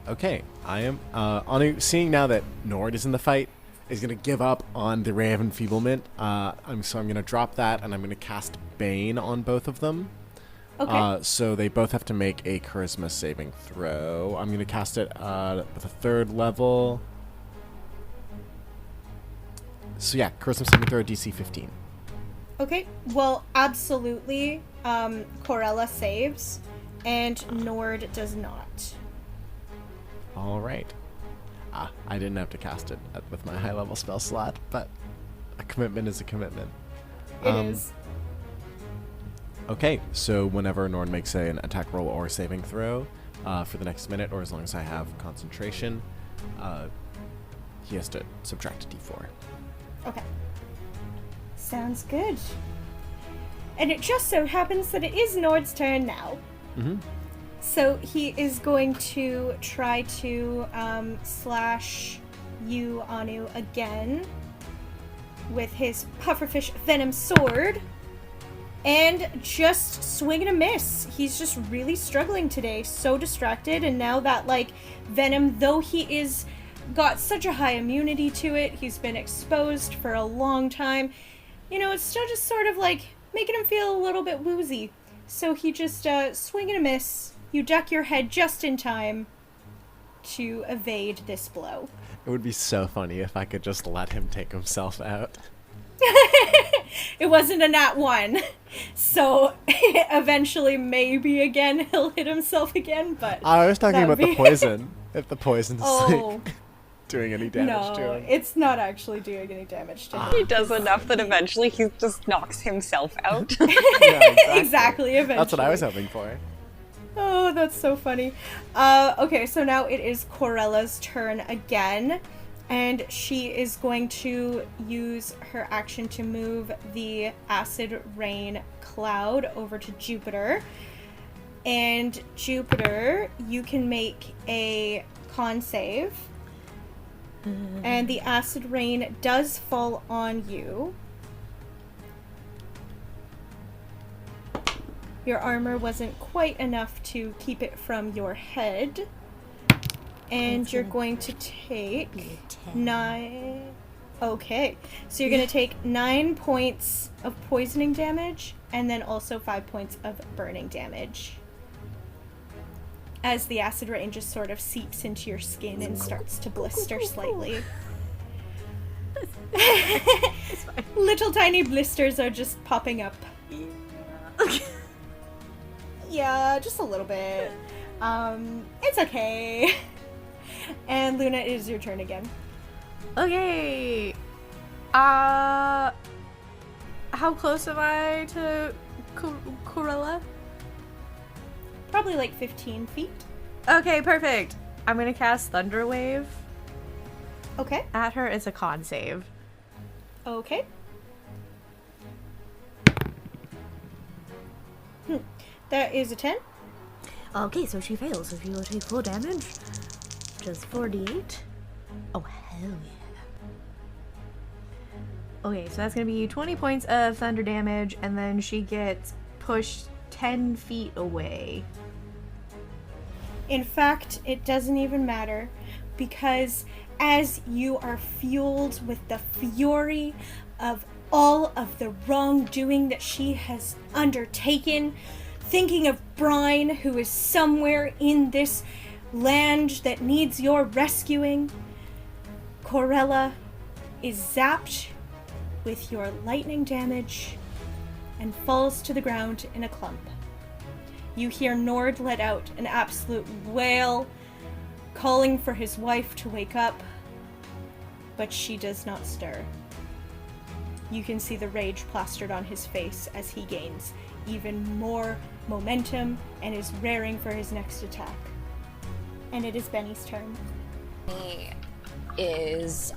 Okay, I am. Anu, seeing now that Nord is in the fight, is going to give up on the Ray of Enfeeblement. I'm going to drop that, and I'm going to cast Bane on both of them. Okay. So they both have to make a Charisma saving throw. I'm going to cast it with a 3rd level. So yeah, Charisma saving throw, DC 15. Okay. Well, absolutely. Corella saves, and Nord does not. All right. I didn't have to cast it with my high-level spell slot, but a commitment is a commitment. It is. Okay, so whenever Nord makes an attack roll or saving throw for the next minute, or as long as I have concentration, he has to subtract a d4. Okay. Sounds good. And it just so happens that it is Nord's turn now. Mm-hmm. So he is going to try to slash you, Anu, again with his pufferfish venom sword. And just swing and a miss. He's just really struggling today. So distracted. And now that, like, venom, though he is got such a high immunity to it, he's been exposed for a long time, you know, it's still just sort of, like, making him feel a little bit woozy. So he just swing and a miss. You duck your head just in time to evade this blow. It would be so funny if I could just let him take himself out. It wasn't a nat 1, so eventually maybe again he'll hit himself again, but I was talking about the poison. If the poison's like doing any damage to him. No, it's not actually doing any damage to him. He does enough that eventually he just knocks himself out. Yeah, Exactly, eventually. That's what I was hoping for. Oh, that's so funny. Okay, so now it is Corella's turn again. And she is going to use her action to move the acid rain cloud over to Jupiter. And Jupiter, you can make a con save. And the acid rain does fall on you. Your armor wasn't quite enough to keep it from your head. And you're going to take 9... Okay. So you're going to take 9 points of poisoning damage, and then also 5 points of burning damage. As the acid rain just sort of seeps into your skin and starts to blister slightly. It's fine. Little tiny blisters are just popping up. Yeah, just a little bit. It's okay. And Luna, it is your turn again. Okay. How close am I to Corella? Probably like 15 feet. Okay, perfect. I'm gonna cast Thunder Wave Okay. at her. It's a con save. Okay. That is a 10. Okay, so she fails, so she will take full damage. Just 4d8. Oh, hell yeah. Okay, so that's gonna be 20 points of thunder damage, and then she gets pushed 10 feet away. In fact, it doesn't even matter, because as you are fueled with the fury of all of the wrongdoing that she has undertaken, thinking of Brine, who is somewhere in this land that needs your rescuing, Corella is zapped with your lightning damage and falls to the ground in a clump. You hear Nord let out an absolute wail, calling for his wife to wake up, but she does not stir. You can see the rage plastered on his face as he gains even more momentum and is raring for his next attack. And it is Benny's turn. He is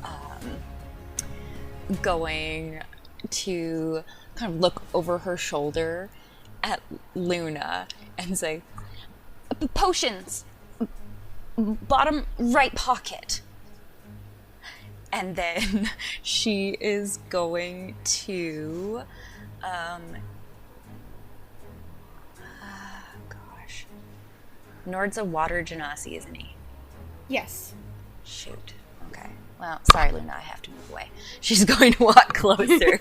going to kind of look over her shoulder at Luna and say, "Potions! Bottom right pocket." And then she is going to Nord's a water genasi, isn't he? Yes. Shoot. Okay. Well, sorry, Luna, I have to move away. She's going to walk closer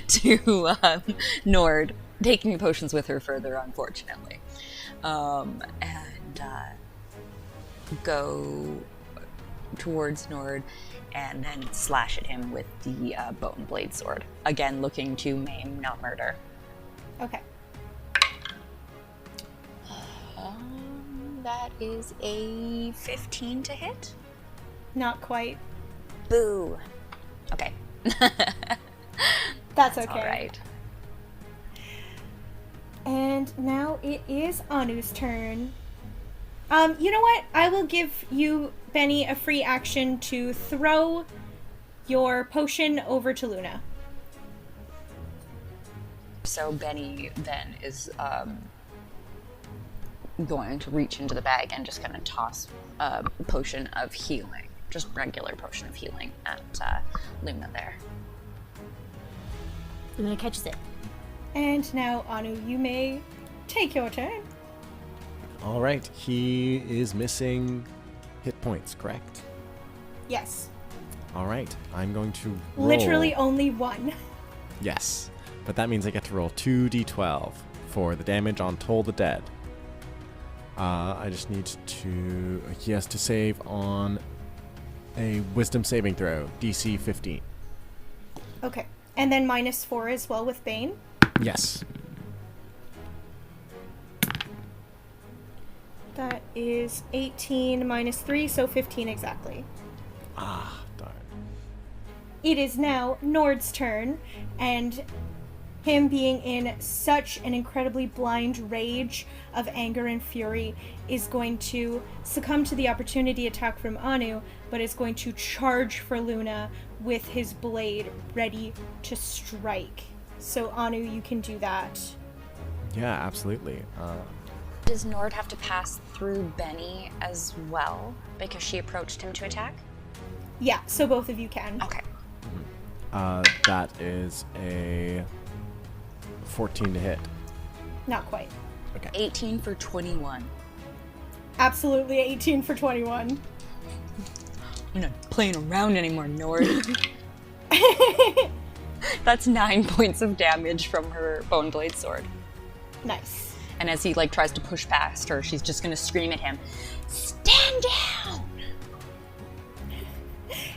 to Nord, taking potions with her further, unfortunately. And go towards Nord and then slash at him with the bone blade sword. Again, looking to maim, not murder. Okay. That is a 15 to hit. Not quite. Boo. Okay. That's okay. All right. And now it is Anu's turn. You know what? I will give you, Benny, a free action to throw your potion over to Luna. So Benny then is going to reach into the bag and just kind of toss a potion of healing, just regular potion of healing at Luna there. Luna catches it. And now, Anu, you may take your turn. All right, he is missing hit points, correct? Yes. All right, I'm going to roll. Literally only one. Yes, but that means I get to roll 2d12 for the damage on Toll the Dead. I just need to... He has to save on a Wisdom saving throw, DC 15. Okay. And then -4 as well with Bane. Yes. That is 18 -3, so 15 exactly. Ah, darn. It is now Nord's turn, and him being in such an incredibly blind rage of anger and fury, is going to succumb to the opportunity attack from Anu, but is going to charge for Luna with his blade ready to strike. So Anu, you can do that. Yeah, absolutely. Does Nord have to pass through Benny as well because she approached him to attack? Yeah, so both of you can. Okay. That is a 14 to hit. Not quite. Okay. 18 for 21. Absolutely 18 for 21. I'm not playing around anymore, Nord. That's 9 points of damage from her bone blade sword. Nice. And as he tries to push past her, she's just gonna scream at him, "Stand down!"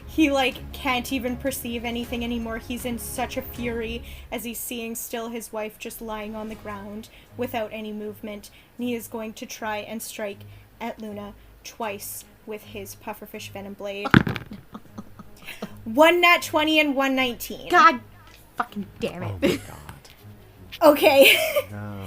He can't even perceive anything anymore. He's in such a fury as he's seeing still his wife just lying on the ground without any movement. And he is going to try and strike at Luna twice with his pufferfish venom blade. One nat 20 and one 19. God fucking damn it. Oh my god. Okay. No.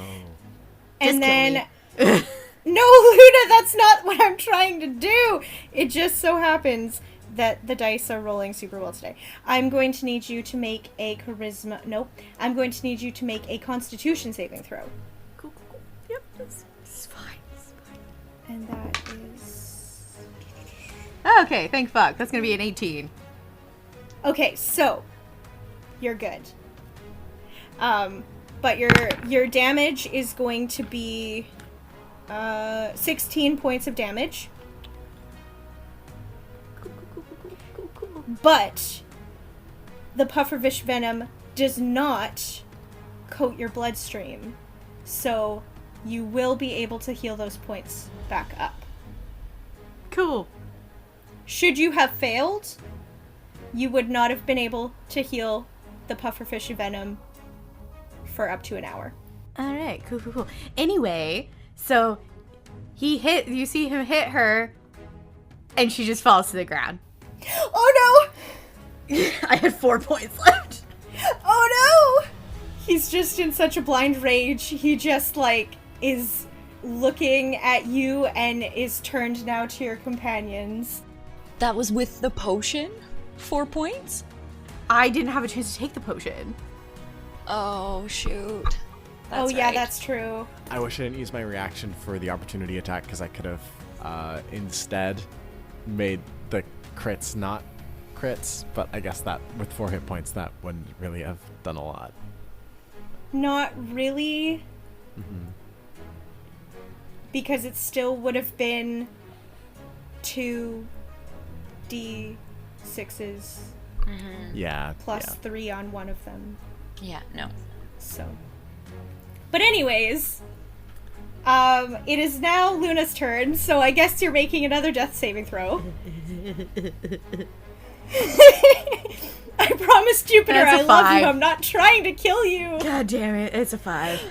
And Just kill then me. no, Luna, that's not what I'm trying to do. It just so happens that the dice are rolling super well today. I'm going to need you to make a charisma. Nope. I'm going to need you to make a Constitution saving throw. Cool. Yep, it's fine. It's fine. And that is. Okay, thank fuck. That's gonna be an 18. Okay, so you're good. But your damage is going to be 16 points of damage. But the pufferfish venom does not coat your bloodstream, so you will be able to heal those points back up. Cool. Should you have failed, you would not have been able to heal the pufferfish venom for up to an hour. Alright, cool. Anyway, so you see him hit her, and she just falls to the ground. Oh no! I had 4 points left. Oh no! He's just in such a blind rage. He just is looking at you and is turned now to your companions. That was with the potion? 4 points? I didn't have a chance to take the potion. Oh, shoot. Oh That's yeah, right. that's true. I wish I didn't use my reaction for the opportunity attack because I could have instead made the crits not crits, but I guess that with 4 hit points that wouldn't really have done a lot. Not really. Mm-hmm. Because it still would have been 2 D6s Yeah. plus yeah. 3 on one of them. Yeah, no. So. But anyways, it is now Luna's turn, so I guess you're making another death saving throw. I promise, Jupiter, That's a I love 5. you. I'm not trying to kill you. God damn it, it's a 5.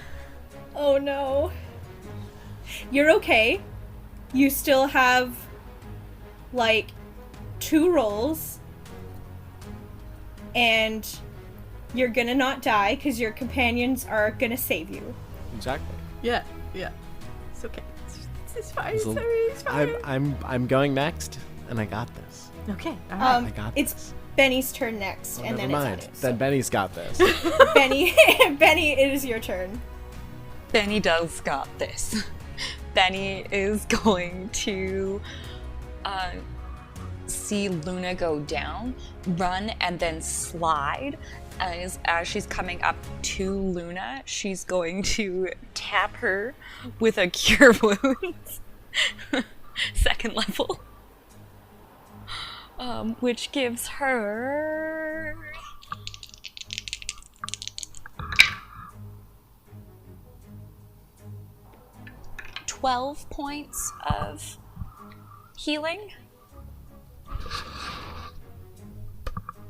Oh no. You're okay. You still have, 2 rolls. And you're gonna not die, because your companions are gonna save you. Exactly. Yeah. It's okay. It's fine. So It's fine. I'm going next, and I got this. Okay, alright. I got It's this. Benny's turn next, Oh, and never then mind. it's Anu's. Then Benny's got this. Benny, it is your turn. Benny does got this. Benny is going to see Luna go down, run, and then slide. As she's coming up to Luna, she's going to tap her with a Cure Wounds, 2nd level, which gives her 12 points of healing.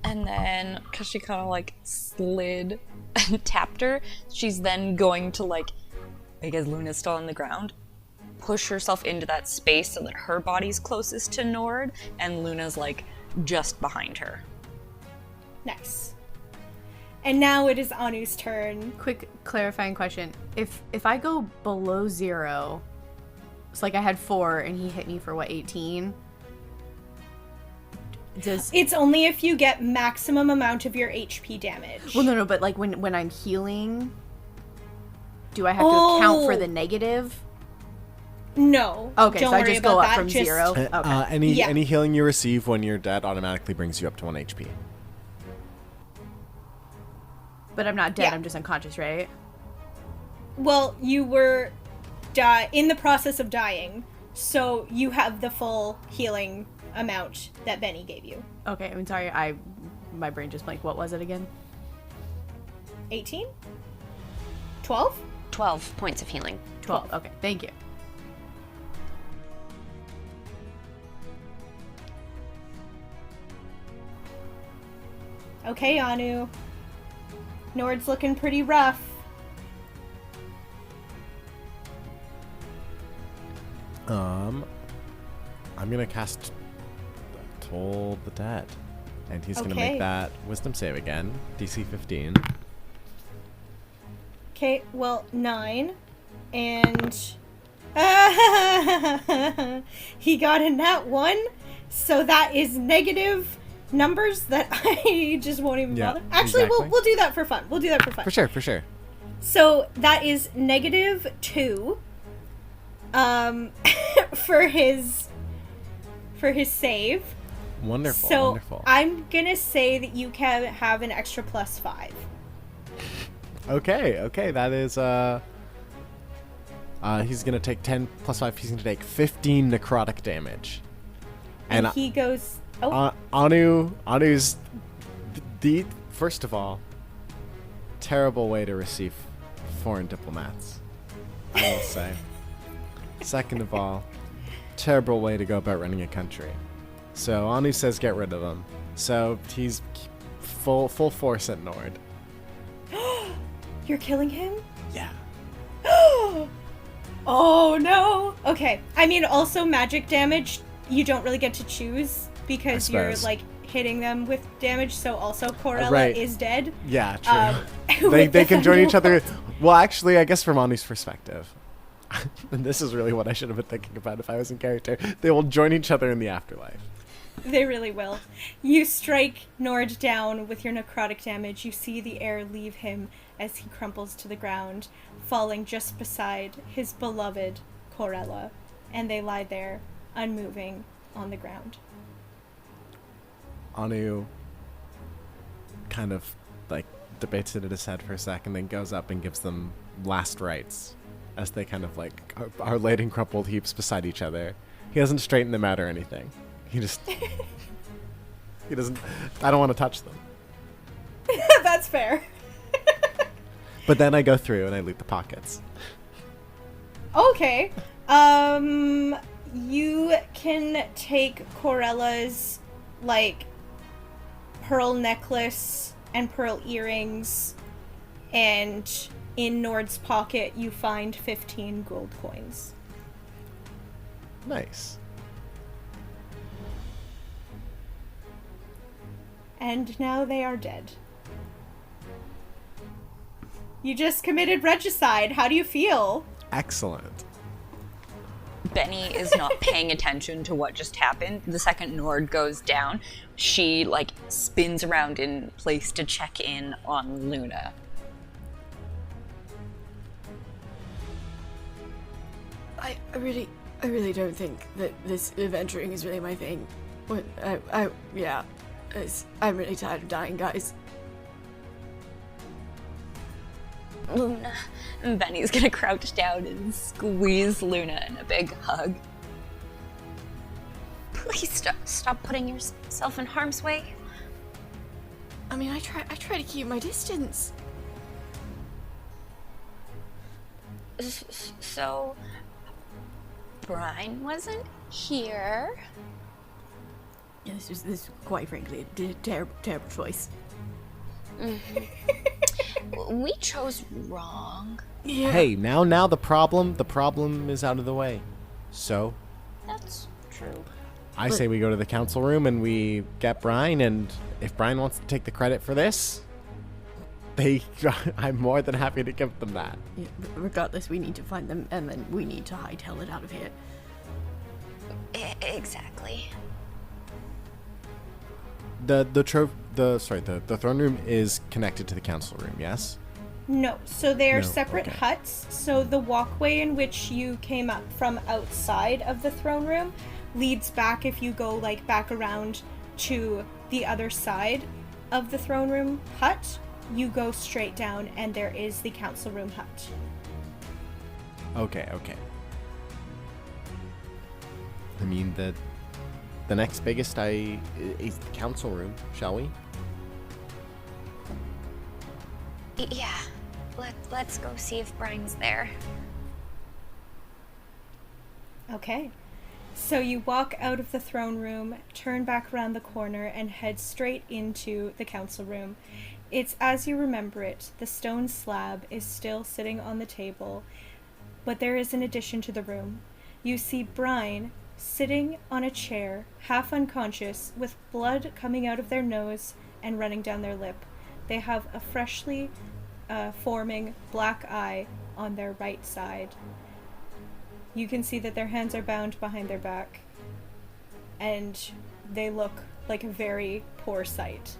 And then, because she kind of slid and tapped her, she's then going to because Luna's still on the ground, push herself into that space so that her body's closest to Nord, and Luna's just behind her. Nice. And now it is Anu's turn. Quick clarifying question. If I go below 0, it's like I had 4 and he hit me for what, 18? It's only if you get maximum amount of your HP damage. Well, no, but like when I'm healing, do I have to account for the negative? No. Okay, don't so I worry just go about up that. from 0. Okay. Any healing you receive when you're dead automatically brings you up to 1 HP. But I'm not dead, Yeah. I'm just unconscious, right? Well, you were in the process of dying, so you have the full healing amount that Benny gave you. Okay, I'm sorry, my brain just blanked. What was it again? 18? 12? 12 points of healing. 12. Okay, thank you. Okay, Anu. Nord's looking pretty rough. I'm gonna cast Toll the Dead, and he's gonna Okay. make that Wisdom save again, DC 15. Okay, well, 9. And... he got a nat 1, so that is negative numbers that I just won't even Yeah, bother. Actually, exactly. we'll do that for fun. We'll do that for fun. For sure. So that is negative 2 for his save. Wonderful, So wonderful. I'm gonna say that you can have an extra +5. Okay, that is, he's gonna take 10 plus 5, he's gonna take 15 necrotic damage. And he goes... Oh, Anu's the first of all, terrible way to receive foreign diplomats, I will say. Second of all, terrible way to go about running a country. So Anu says get rid of him. So he's full force at Nord. you're killing him? Yeah. Oh no! Okay, I mean, also magic damage, you don't really get to choose because you're, suppose. like, hitting them with damage, so also Corella Right. is dead. Yeah, true. With they the can join each thunder other. Well, actually, I guess from Anu's perspective, and this is really what I should have been thinking about if I was in character, they will join each other in the afterlife. They really will. You strike Nord down with your necrotic damage. You see the air leave him as he crumples to the ground, falling just beside his beloved Corella, and they lie there, unmoving, on the ground. Anu kind of like debates it in his head for a second, then goes up and gives them last rites as they kind of like are laid in crumpled heaps beside each other. He doesn't straighten them out or anything. He just he doesn't. I don't want to touch them. That's fair. But then I go through and I loot the pockets. Okay. You can take Corella's, like, pearl necklace and pearl earrings, and in Nord's pocket you find 15 gold coins. Nice. And now they are dead. You just committed regicide. How do you feel? Excellent. Benny is not paying attention to what just happened. The second Nord goes down, she, like, spins around in place to check in on Luna. I really don't think that this adventuring is really my thing. I'm really tired of dying, guys. Luna. And Benny's gonna crouch down and squeeze Luna in a big hug. Please stop putting yourself in harm's way. I mean, I try to keep my distance. So, Brian wasn't here. Yeah, this is quite frankly a terrible choice. We chose wrong. Yeah. Hey, now the problem is out of the way. So, That's true. I say we go to the council room and we get Brian, and if Brian wants to take the credit for this, I'm more than happy to give them that. Yeah, regardless, we need to find them, and then we need to hightail it out of here. Exactly. The throne room is connected to the council room, yes? No, so they are No, separate okay. huts. So the walkway in which you came up from outside of the throne room leads back, if you go like back around to the other side of the throne room hut, you go straight down and there is the council room hut. Okay. I mean, the next biggest is the council room, shall we? Yeah. Let's go see if Brian's there. Okay. So you walk out of the throne room, turn back around the corner, and head straight into the council room. It's as you remember it. The stone slab is still sitting on the table, but there is an addition to the room. You see Brian sitting on a chair, half unconscious, with blood coming out of their nose and running down their lip. They have a freshly forming black eye on their right side. You can see that their hands are bound behind their back, and they look like a very poor sight,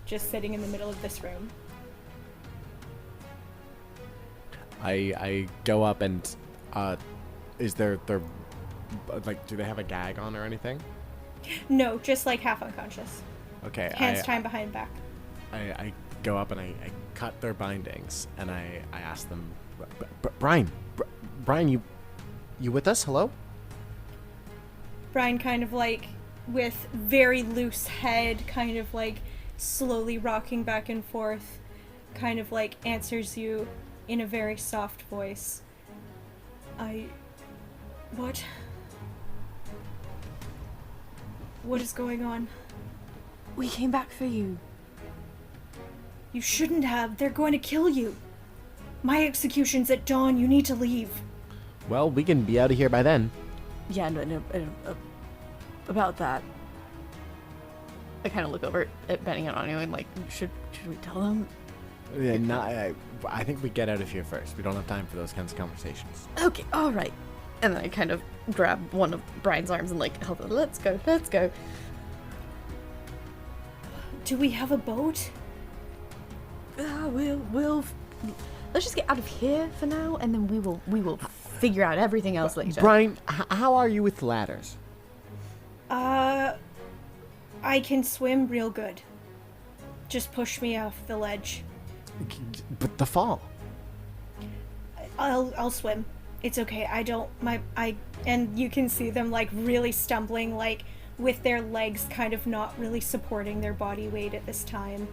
just sitting in the middle of this room. I go up and, is there, like, do they have a gag on or anything? No, just like half unconscious. Okay. Hands tied behind back. I go up and I cut their bindings, and I ask them, Brian, you with us? Hello? Brian kind of like, with very loose head, kind of like slowly rocking back and forth, kind of like answers you in a very soft voice. What? What is going on? We came back for you. You shouldn't have. They're going to kill you. My execution's at dawn. You need to leave. Well, we can be out of here by then. Yeah, no, about that. I kind of look over at Benny and Anu and like, should we tell them? Yeah, I think we get out of here first. We don't have time for those kinds of conversations. Okay, all right. And then I kind of grab one of Brian's arms and like, help him. Let's go. Do we have a boat? We'll let's just get out of here for now, and then we will figure out everything else later. Brian, how are you with ladders? I can swim real good. Just push me off the ledge. But the fall. I'll swim. It's okay. And you can see them like really stumbling, like with their legs kind of not really supporting their body weight at this time.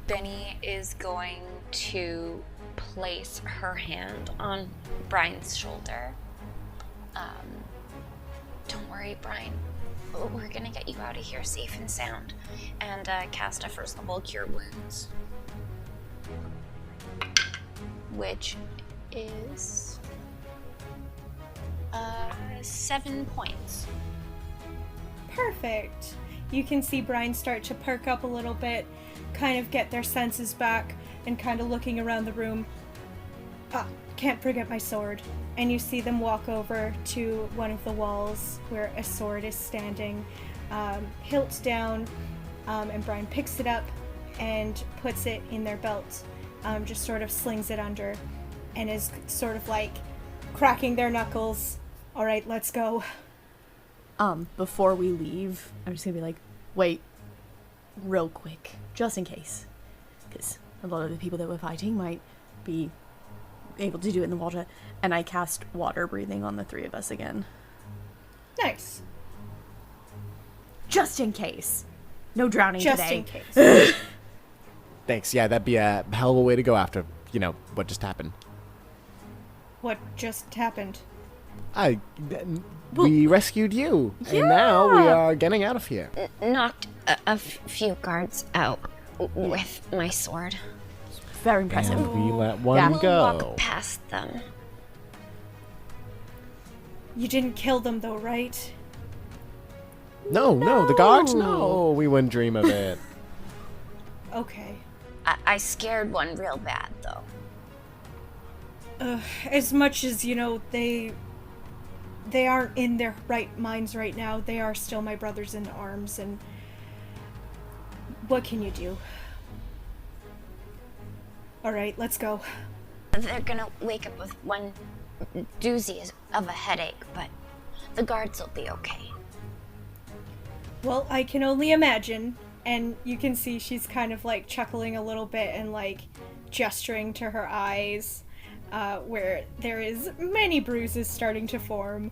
Benny is going to place her hand on Brian's shoulder. Don't worry, Brian. We're gonna get you out of here safe and sound. And cast a first level Cure Wounds. Which is 7 points. Perfect. You can see Brian start to perk up a little bit, kind of get their senses back, and kind of looking around the room. Can't forget my sword. And you see them walk over to one of the walls where a sword is standing, hilt down, and Brian picks it up and puts it in their belt, just sort of slings it under, and is sort of like cracking their knuckles. All right, let's go. Before we leave, I'm just gonna be like, wait, real quick, just in case, because a lot of the people that we're fighting might be able to do it in the water, and I cast water breathing on the three of us again. Nice. Just in case. No drowning Just today. in case. Thanks. Yeah, that'd be a hell of a way to go after, what just happened. What just happened? We rescued you, and now we are getting out of here. Knocked a few guards out with my sword. Very impressive. And we let one Yeah. We'll go. walk past them. You didn't kill them though, right? No, the guards? No, we wouldn't dream of it. Okay. I scared one real bad, though. As much as, they aren't in their right minds right now, they are still my brothers in arms, and what can you do? Alright, let's go. They're gonna wake up with one doozy of a headache, but the guards will be okay. Well, I can only imagine, and you can see she's kind of like chuckling a little bit and like gesturing to her eyes, where there is many bruises starting to form,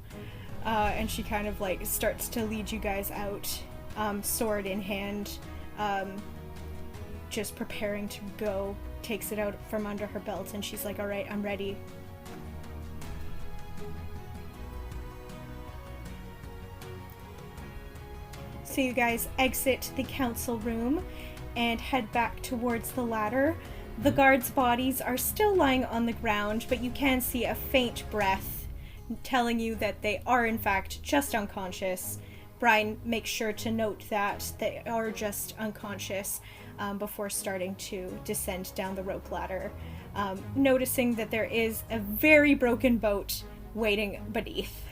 and she kind of like starts to lead you guys out, sword in hand, just preparing to go, takes it out from under her belt, and she's like, alright, I'm ready. So you guys exit the council room and head back towards the ladder. The guards' bodies are still lying on the ground, but you can see a faint breath telling you that they are in fact just unconscious. Brian makes sure to note that they are just unconscious before starting to descend down the rope ladder, noticing that there is a very broken boat waiting beneath.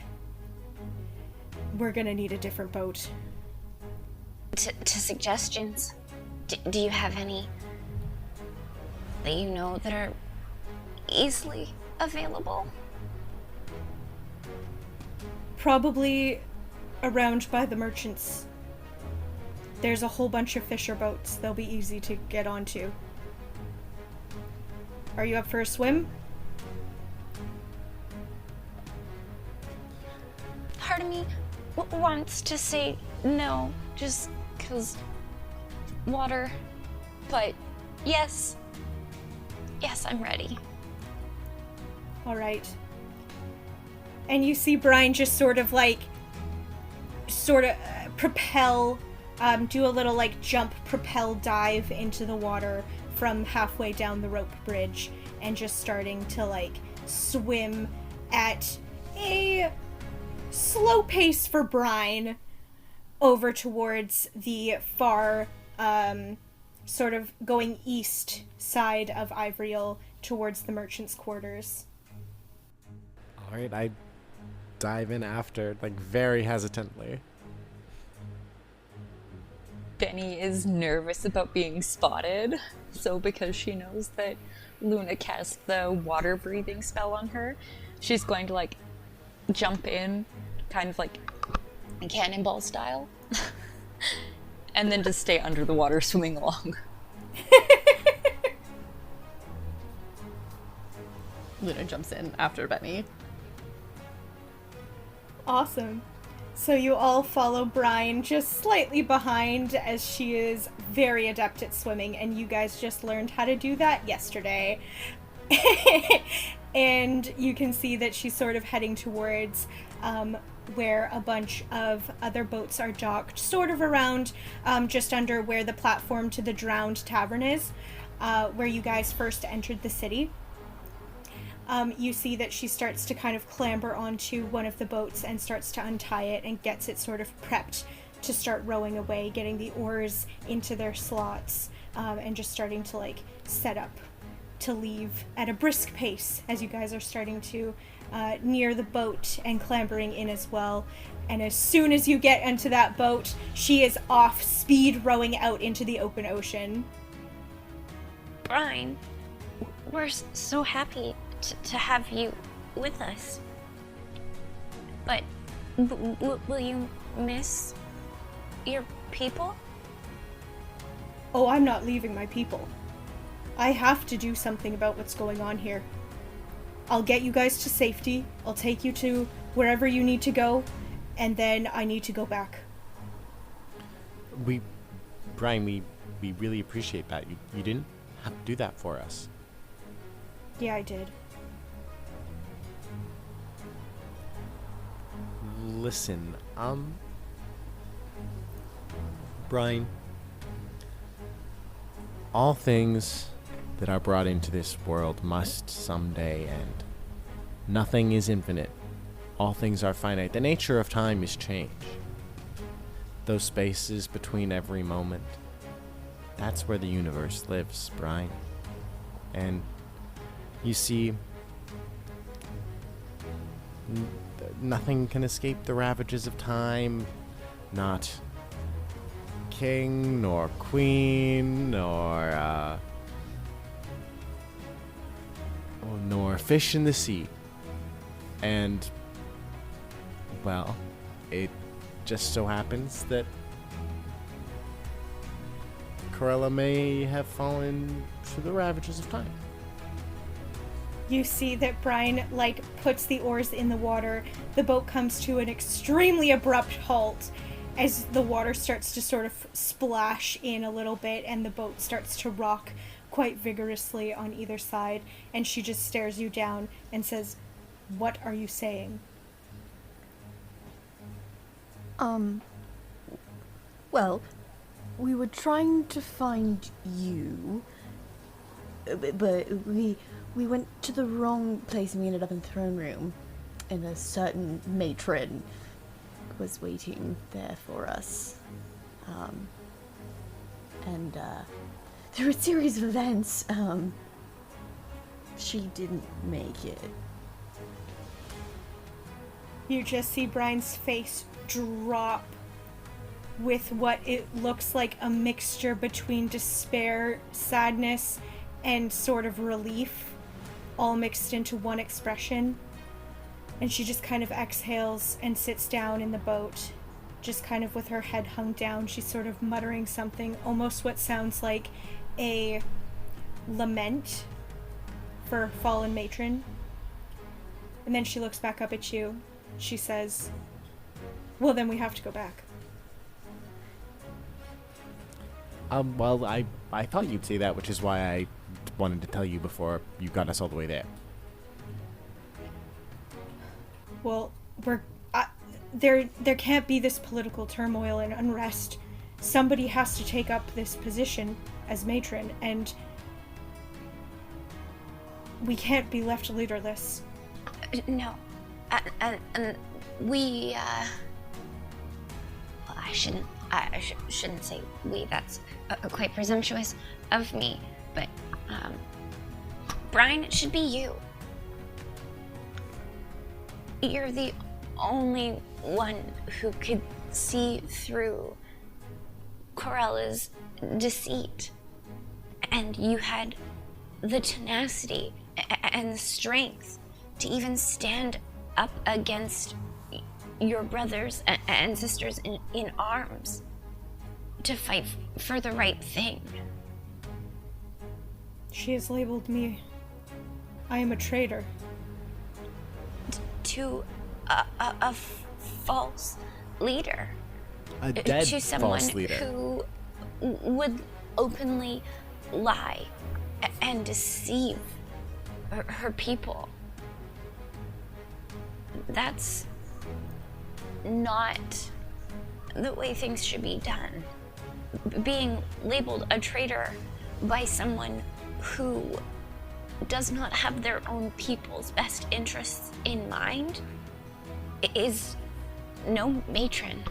We're gonna need a different boat. To suggestions, do you have any that you know that are easily available? Probably around by the merchants. There's a whole bunch of fisher boats. They'll be easy to get onto. Are you up for a swim? Part of me wants to say no, just 'cause water, but yes, I'm ready. All right. And you see Brian just sort of propel, do a little like jump, propel dive into the water from halfway down the rope bridge, and just starting to like swim at a slow pace for Brian over towards the far, sort of going east side of Ivriel towards the merchant's quarters. Alright, I dive in after, like, very hesitantly. Benny is nervous about being spotted, so because she knows that Luna cast the water breathing spell on her, she's going to like jump in, kind of like cannonball style, and then just stay under the water swimming along. Luna jumps in after Benny. Awesome. So you all follow Brian just slightly behind, as she is very adept at swimming, and you guys just learned how to do that yesterday. And you can see that she's sort of heading towards where a bunch of other boats are docked, sort of around just under where the platform to the Drowned Tavern is, where you guys first entered the city. You see that she starts to kind of clamber onto one of the boats and starts to untie it and gets it sort of prepped to start rowing away, getting the oars into their slots, and just starting to like set up to leave at a brisk pace as you guys are starting to near the boat and clambering in as well. And as soon as you get into that boat, she is off, speed rowing out into the open ocean. Brian, we're so happy to have you with us. But will you miss your people? Oh, I'm not leaving my people. I have to do something about what's going on here. I'll get you guys to safety. I'll take you to wherever you need to go, and then I need to go back. Brian, we really appreciate that. You didn't have to do that for us. Yeah, I did. Listen, Brian, all things that are brought into this world must someday end. Nothing is infinite. All things are finite. The nature of time is change. Those spaces between every moment, That's where the universe lives, Brian. And you see, nothing can escape the ravages of time. Not king, nor queen, nor fish in the sea. And, well, it just so happens that Corella may have fallen to the ravages of time. You see that Brian, puts the oars in the water. The boat comes to an extremely abrupt halt as the water starts to sort of splash in a little bit and the boat starts to rock quite vigorously on either side. And she just stares you down and says, "What are you saying?" Well, we were trying to find you, but we went to the wrong place and we ended up in the throne room, and a certain matron was waiting there for us. And through a series of events, she didn't make it. You just see Brian's face drop with what it looks like a mixture between despair, sadness, and sort of relief, all mixed into one expression. And she just kind of exhales and sits down in the boat, just kind of with her head hung down. She's sort of muttering something, almost what sounds like a lament for a fallen matron. And then she looks back up at you. She says, "Well, then we have to go back." Well, I thought you'd say that, which is why I wanted to tell you before you got us all the way there. Well, there can't be this political turmoil and unrest. Somebody has to take up this position as matron, and we can't be left leaderless. No. We, well, I shouldn't say we. That's quite presumptuous of me. But, Brian, it should be you. You're the only one who could see through Corella's deceit. And you had the tenacity and the strength to even stand up against your brothers and sisters in arms to fight for the right thing. She has labeled me. I am a traitor. To a false leader. A dead to someone false leader. who would openly lie and deceive her people. That's not the way things should be done. Being labeled a traitor by someone who does not have their own people's best interests in mind is no matron.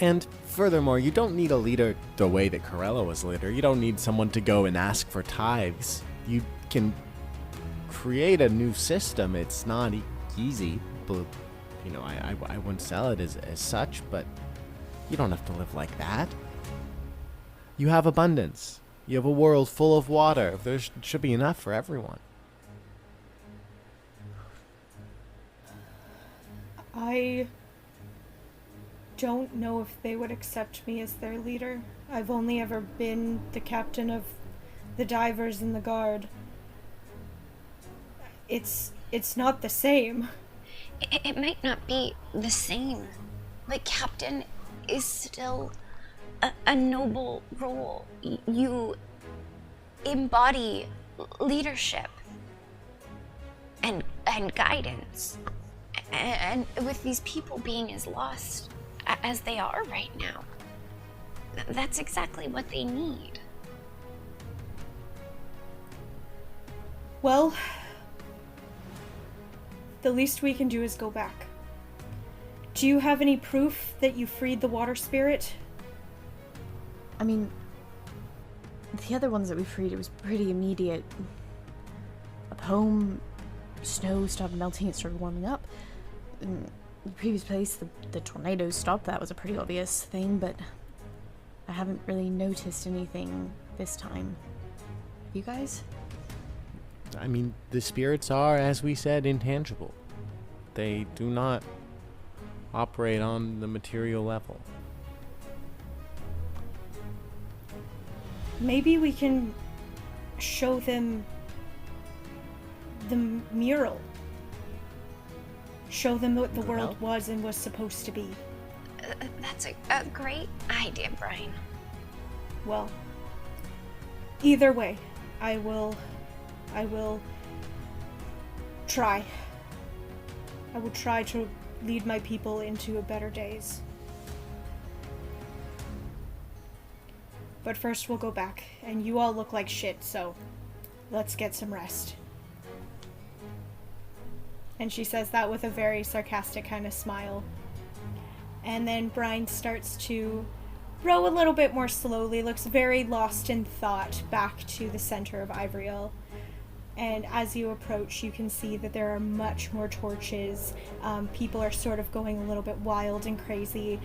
And furthermore, you don't need a leader the way that Corella was a leader. You don't need someone to go and ask for tithes. You can create a new system. It's not easy, but I wouldn't sell it as such, but you don't have to live like that. You have abundance. You have a world full of water. There should be enough for everyone. I don't know if they would accept me as their leader. I've only ever been the captain of the divers and the guard. It's not the same. It might not be the same, but captain is still a noble role. You embody leadership and guidance. And with these people being as lost as they are right now, that's exactly what they need. Well, the least we can do is go back. Do you have any proof that you freed the water spirit? I mean, the other ones that we freed, it was pretty immediate. Up home, snow started melting, it started warming up. In the previous place, the tornadoes stopped. That was a pretty obvious thing, but I haven't really noticed anything this time. You guys? I mean, the spirits are, as we said, intangible. They do not operate on the material level. Maybe we can show them the mural. Show them what the world was and was supposed to be. That's a great idea, Brian. Well, either way, I will try. I will try to lead my people into a better days. But first we'll go back, and you all look like shit, so let's get some rest. And she says that with a very sarcastic kind of smile. And then Brian starts to row a little bit more slowly, looks very lost in thought, back to the center of Ivoriel. And as you approach, you can see that there are much more torches. People are sort of going a little bit wild and crazy.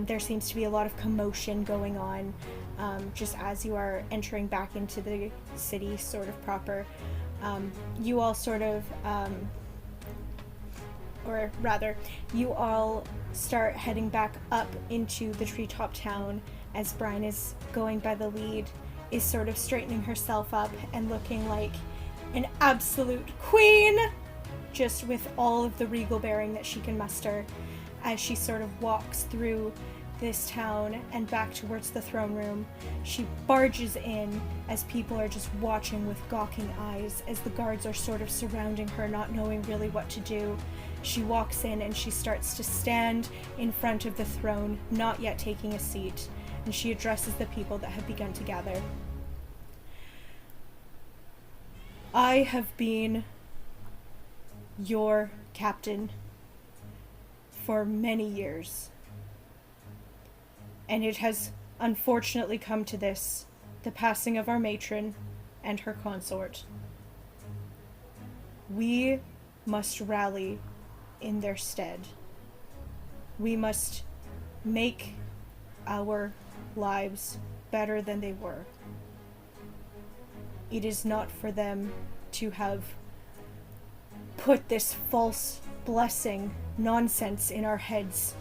There seems to be a lot of commotion going on, just as you are entering back into the city, sort of proper. You all sort of, or rather, you all start heading back up into the treetop town as Brian is going by the lead, is sort of straightening herself up and looking like an absolute queen, just with all of the regal bearing that she can muster, as she sort of walks through this town and back towards the throne room. She barges in as people are just watching with gawking eyes, as the guards are sort of surrounding her, not knowing really what to do. She walks in and she starts to stand in front of the throne, not yet taking a seat, and she addresses the people that have begun to gather. I have been your captain for many years, and it has unfortunately come to this, the passing of our matron and her consort. We must rally in their stead. We must make our lives better than they were. It is not for them to have put this false blessing nonsense in our heads.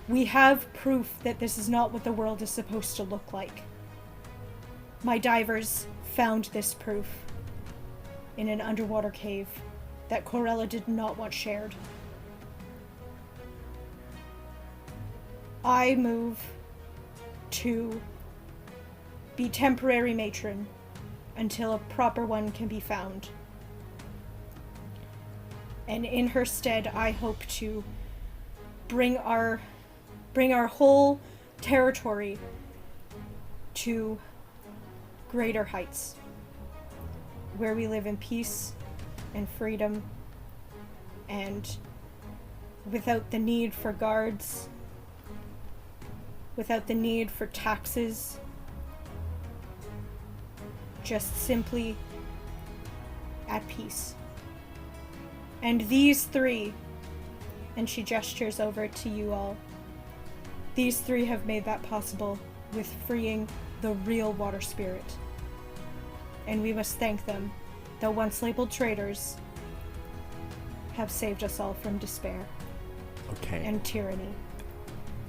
We have proof that this is not what the world is supposed to look like. My divers found this proof in an underwater cave that Corella did not want shared. I move to be temporary matron until a proper one can be found. And in her stead, I hope to bring our whole territory to greater heights, where we live in peace and freedom, and without the need for guards, without the need for taxes, just simply at peace. And these three, and she gestures over to you all, these three have made that possible with freeing the real water spirit. And we must thank them, though once labeled traitors, have saved us all from despair and tyranny.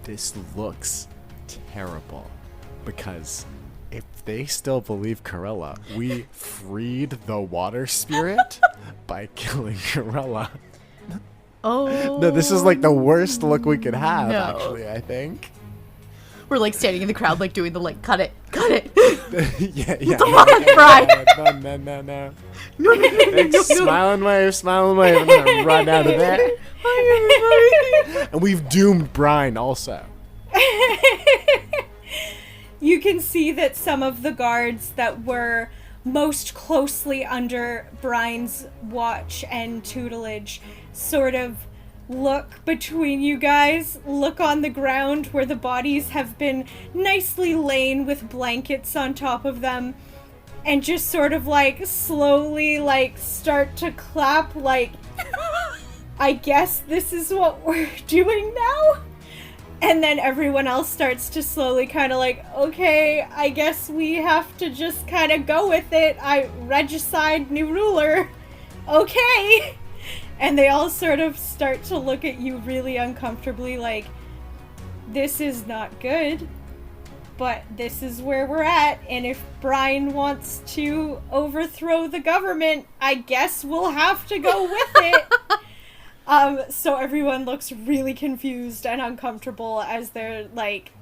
This looks terrible, because if they still believe Corella, we freed the water spirit by killing Corella. Oh. No, this is like the worst look we could have, no. actually, I think. We're like standing in the crowd, like doing the like, cut it. yeah. No. No. Smile and wave. I'm gonna run out of there. Hi, everybody. And we've doomed Brian also. You can see that some of the guards that were most closely under Brian's watch and tutelage sort of look between you guys, look on the ground where the bodies have been nicely lain with blankets on top of them, and just sort of like slowly like start to clap like, I guess this is what we're doing now? And then everyone else starts to slowly kind of like, okay, I guess we have to just kind of go with it. Regicide, new ruler. Okay. And they all sort of start to look at you really uncomfortably like, this is not good, but this is where we're at. And if Brian wants to overthrow the government, I guess we'll have to go with it. So everyone looks really confused and uncomfortable as they're, like,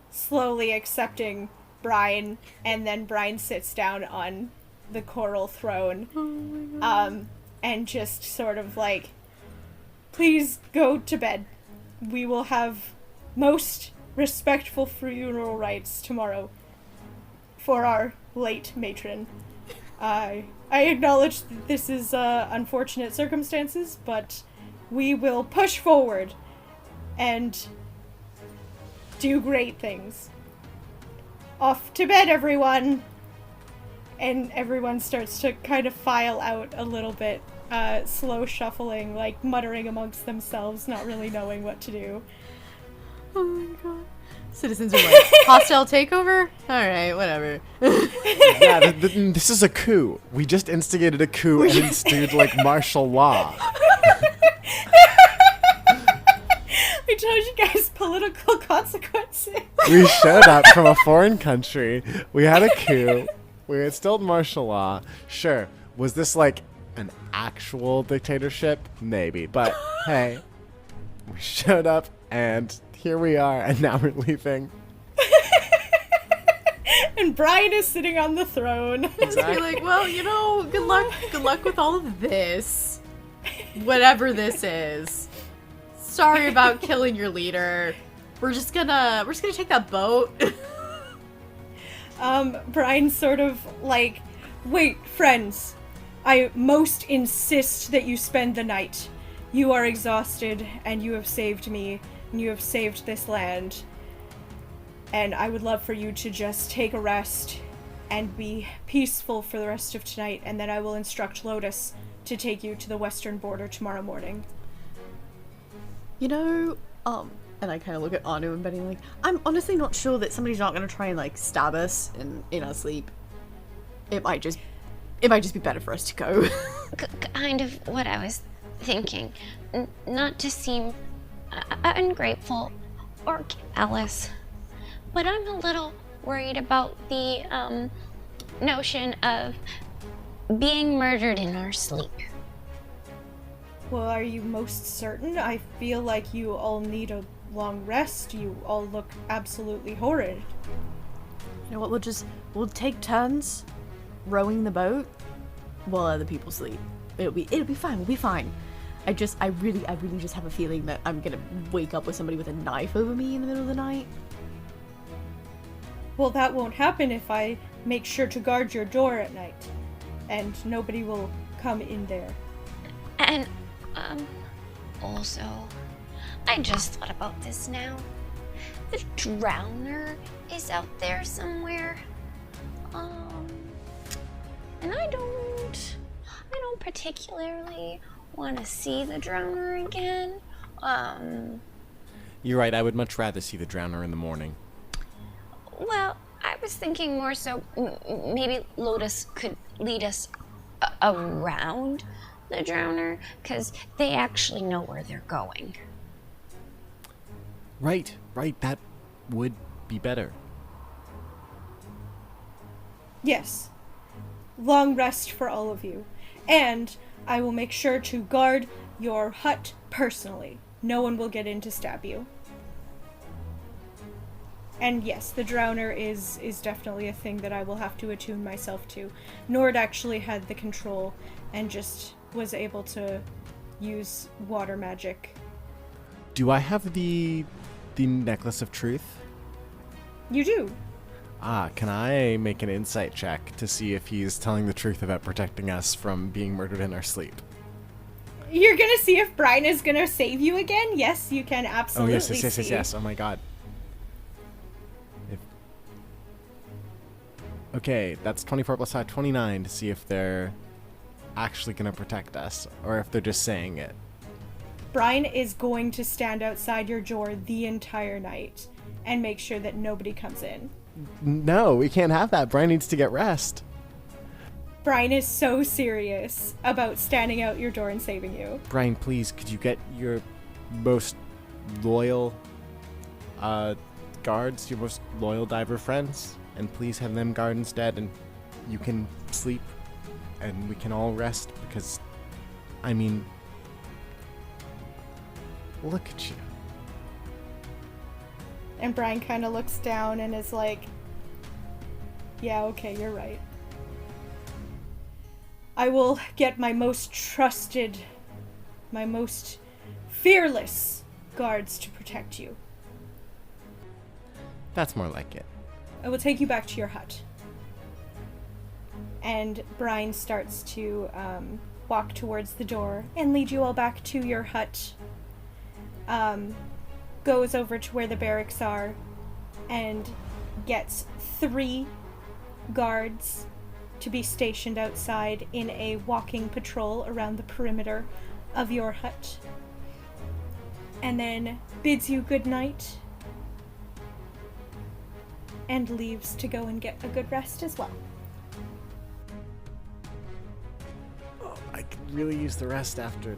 slowly accepting Brian, and then Brian sits down on the coral throne, and just sort of, like, please go to bed. We will have most respectful funeral rites tomorrow for our late matron. I acknowledge that this is, unfortunate circumstances, but we will push forward and do great things. Off to bed, everyone! And everyone starts to kind of file out a little bit, slow shuffling, like muttering amongst themselves, not really knowing what to do. Oh my god. Citizens are like, hostile takeover? Alright, whatever. Yeah, this is a coup. We just instigated a coup and instituted, like, martial law. I told you guys political consequences. We showed up from a foreign country. We had a coup. We instilled martial law. Sure. Was this like an actual dictatorship? Maybe. But hey, we showed up and here we are, and now we're leaving. And Brian is sitting on the throne. Exactly. Like, well, you know, good luck with all of this. Whatever this is. Sorry about killing your leader. We're just gonna take that boat. Brian sort of like, wait, friends, I most insist that you spend the night. You are exhausted, and you have saved me, and you have saved this land. And I would love for you to just take a rest and be peaceful for the rest of tonight, and then I will instruct Lotus to take you to the western border tomorrow morning. You know, and I kind of look at Anu and Benny like, I'm honestly not sure that somebody's not going to try and, like, stab us in our sleep. It might just be better for us to go. Kind of what I was thinking. Not to seem ungrateful or careless, but I'm a little worried about the notion of being murdered in our sleep. Well, are you most certain? I feel like you all need a long rest. You all look absolutely horrid. You know what, we'll take turns rowing the boat while other people sleep. It'll be fine, we'll be fine. I really just have a feeling that I'm gonna wake up with somebody with a knife over me in the middle of the night. Well, that won't happen if I make sure to guard your door at night. And nobody will come in there. And, also, I just thought about this now. The drowner is out there somewhere. And I don't particularly want to see the drowner again. You're right, I would much rather see the drowner in the morning. Well, I was thinking more so maybe Lotus could lead us around the drowner, because they actually know where they're going. Right, that would be better. Yes. Long rest for all of you. And I will make sure to guard your hut personally. No one will get in to stab you. And yes, the drowner is definitely a thing that I will have to attune myself to. Nord actually had the control and just was able to use water magic. Do I have the necklace of truth? You do. Can I make an insight check to see if he's telling the truth about protecting us from being murdered in our sleep? You're gonna see if Brian is gonna save you again? Yes, you can absolutely. Oh, yes. Oh my god. Okay, that's 24 plus 5, 29 to see if they're actually going to protect us or if they're just saying it. Brian is going to stand outside your door the entire night and make sure that nobody comes in. No, we can't have that. Brian needs to get rest. Brian is so serious about standing out your door and saving you. Brian, please, could you get your most loyal guards, your most loyal diver friends, and please have them guard instead, and you can sleep and we can all rest because, I mean, look at you. And Brian kind of looks down and is like, yeah, okay, you're right. I will get my most trusted, my most fearless guards to protect you. That's more like it. I will take you back to your hut. And Brian starts to walk towards the door and lead you all back to your hut. Goes over to where the barracks are and gets 3 guards to be stationed outside in a walking patrol around the perimeter of your hut. And then bids you good night and leaves to go and get a good rest as well. Oh, I could really use the rest after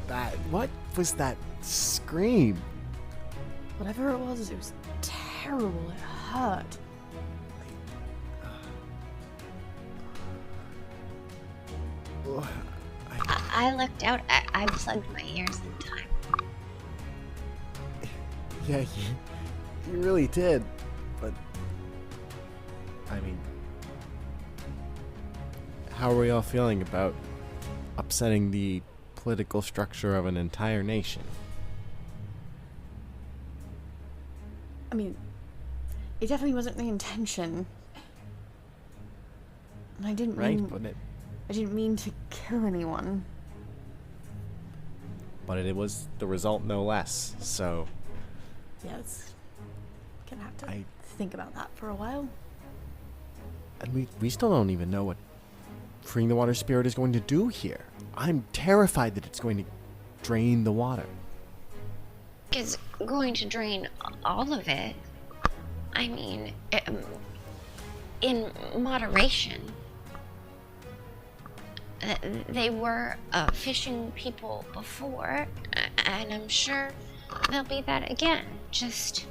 that. What was that scream? Whatever it was terrible. It hurt. I lucked out. I plugged my ears in time. Yeah, you really did. But, I mean, how are we all feeling about upsetting the political structure of an entire nation? I mean, it definitely wasn't the intention. And I didn't mean to kill anyone. But it was the result no less, so... Yeah, it's gonna have to think about that for a while. And we still don't even know what freeing the water spirit is going to do here. I'm terrified that it's going to drain the water. It's going to drain all of it. I mean, in moderation. They were fishing people before, and I'm sure they'll be that again. Just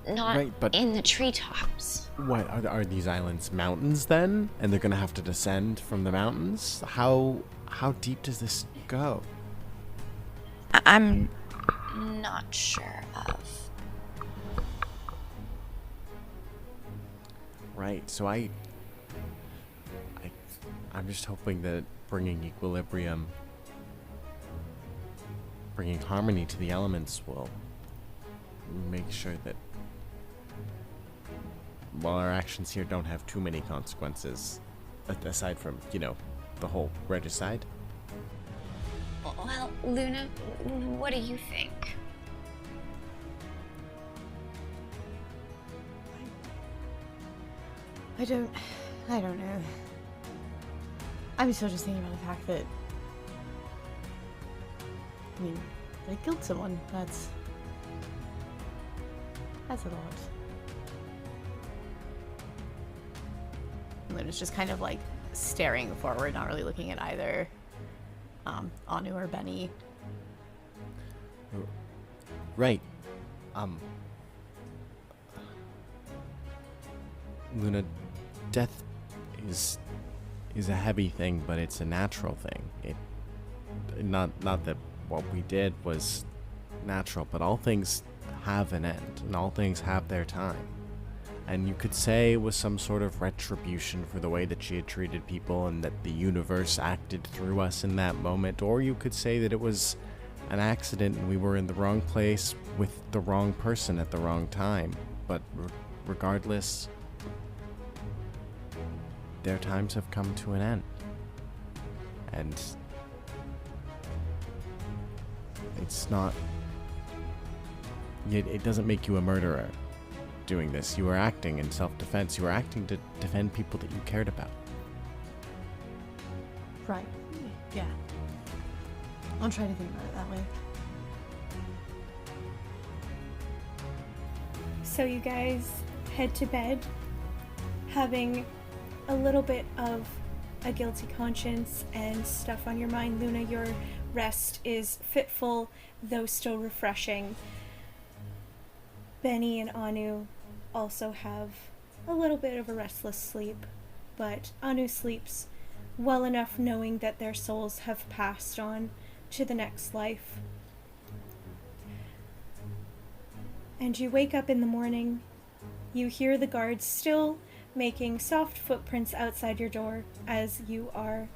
not in the treetops. What, are these islands mountains then? And they're going to have to descend from the mountains? How deep does this go? I'm not sure of. Right, so I'm just hoping that bringing equilibrium, bringing harmony to the elements will make sure that while our actions here don't have too many consequences, aside from, the whole regicide. Well, Luna, what do you think? I don't know. I'm still just thinking about the fact that, I killed someone. That's a lot. Luna's just kind of like staring forward, not really looking at either Anu or Benny. Right. Luna, death is a heavy thing, but it's a natural thing. Not that what we did was natural, but all things have an end, and all things have their time. And you could say it was some sort of retribution for the way that she had treated people and that the universe acted through us in that moment, or you could say that it was an accident and we were in the wrong place with the wrong person at the wrong time. But regardless, their times have come to an end. And it's not... It doesn't make you a murderer doing this. You were acting in self-defense. You were acting to defend people that you cared about. Right. Yeah. I'll try to think about it that way. So you guys head to bed, having a little bit of a guilty conscience and stuff on your mind. Luna, your rest is fitful, though still refreshing. Benny and Anu also have a little bit of a restless sleep, but Anu sleeps well enough knowing that their souls have passed on to the next life. And you wake up in the morning. You hear the guards still making soft footprints outside your door as you are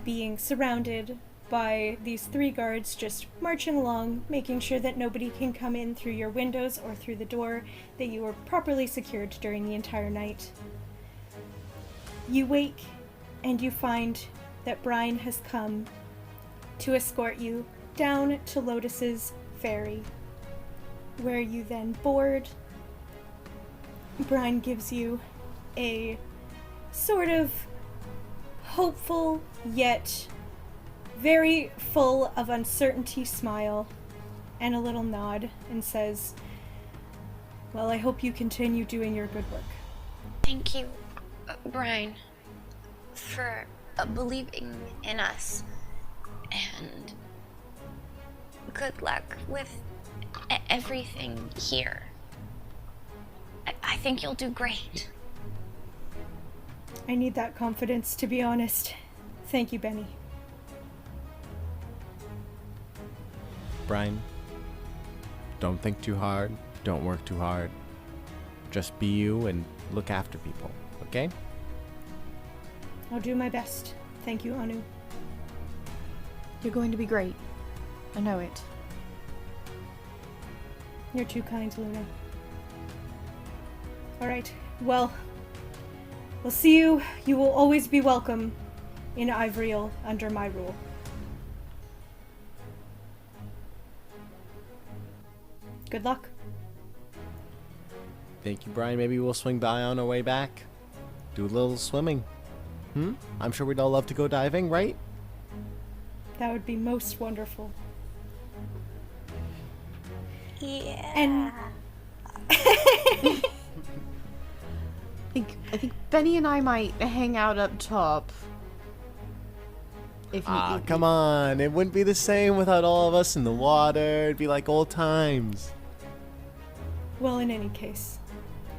being surrounded by these 3 guards just marching along, making sure that nobody can come in through your windows or through the door, that you were properly secured during the entire night. You wake and you find that Brian has come to escort you down to Lotus's ferry, where you then board. Brian gives you a sort of hopeful yet very full of uncertainty smile and a little nod and says, "Well, I hope you continue doing your good work." Thank you, Brian, for believing in us, and good luck with everything here. I think you'll do great. I need that confidence, to be honest. Thank you, Benny. Brian, don't think too hard. Don't work too hard. Just be you and look after people, okay? I'll do my best. Thank you, Anu. You're going to be great. I know it. You're too kind, Luna. Alright, well, we'll see you. You will always be welcome in Ivriel under my rule. Good luck. Thank you, Brian. Maybe we'll swing by on our way back. Do a little swimming. I'm sure we'd all love to go diving, right? That would be most wonderful. Yeah. And I think Benny and I might hang out up top. If you Come on. It wouldn't be the same without all of us in the water. It'd be like old times. well, in any case,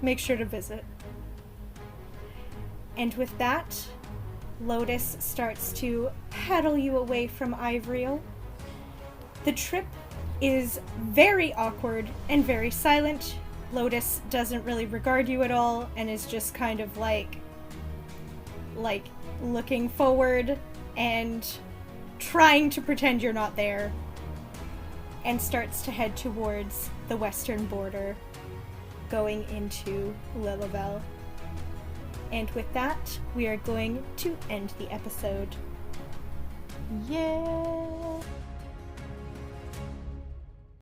make sure to visit. And with that, Lotus starts to paddle you away from Ivriel. The trip is very awkward and very silent. Lotus doesn't really regard you at all and is just kind of like looking forward and trying to pretend you're not there, and starts to head towards the western border, going into Lilibel. And with that, we are going to end the episode. Yeah.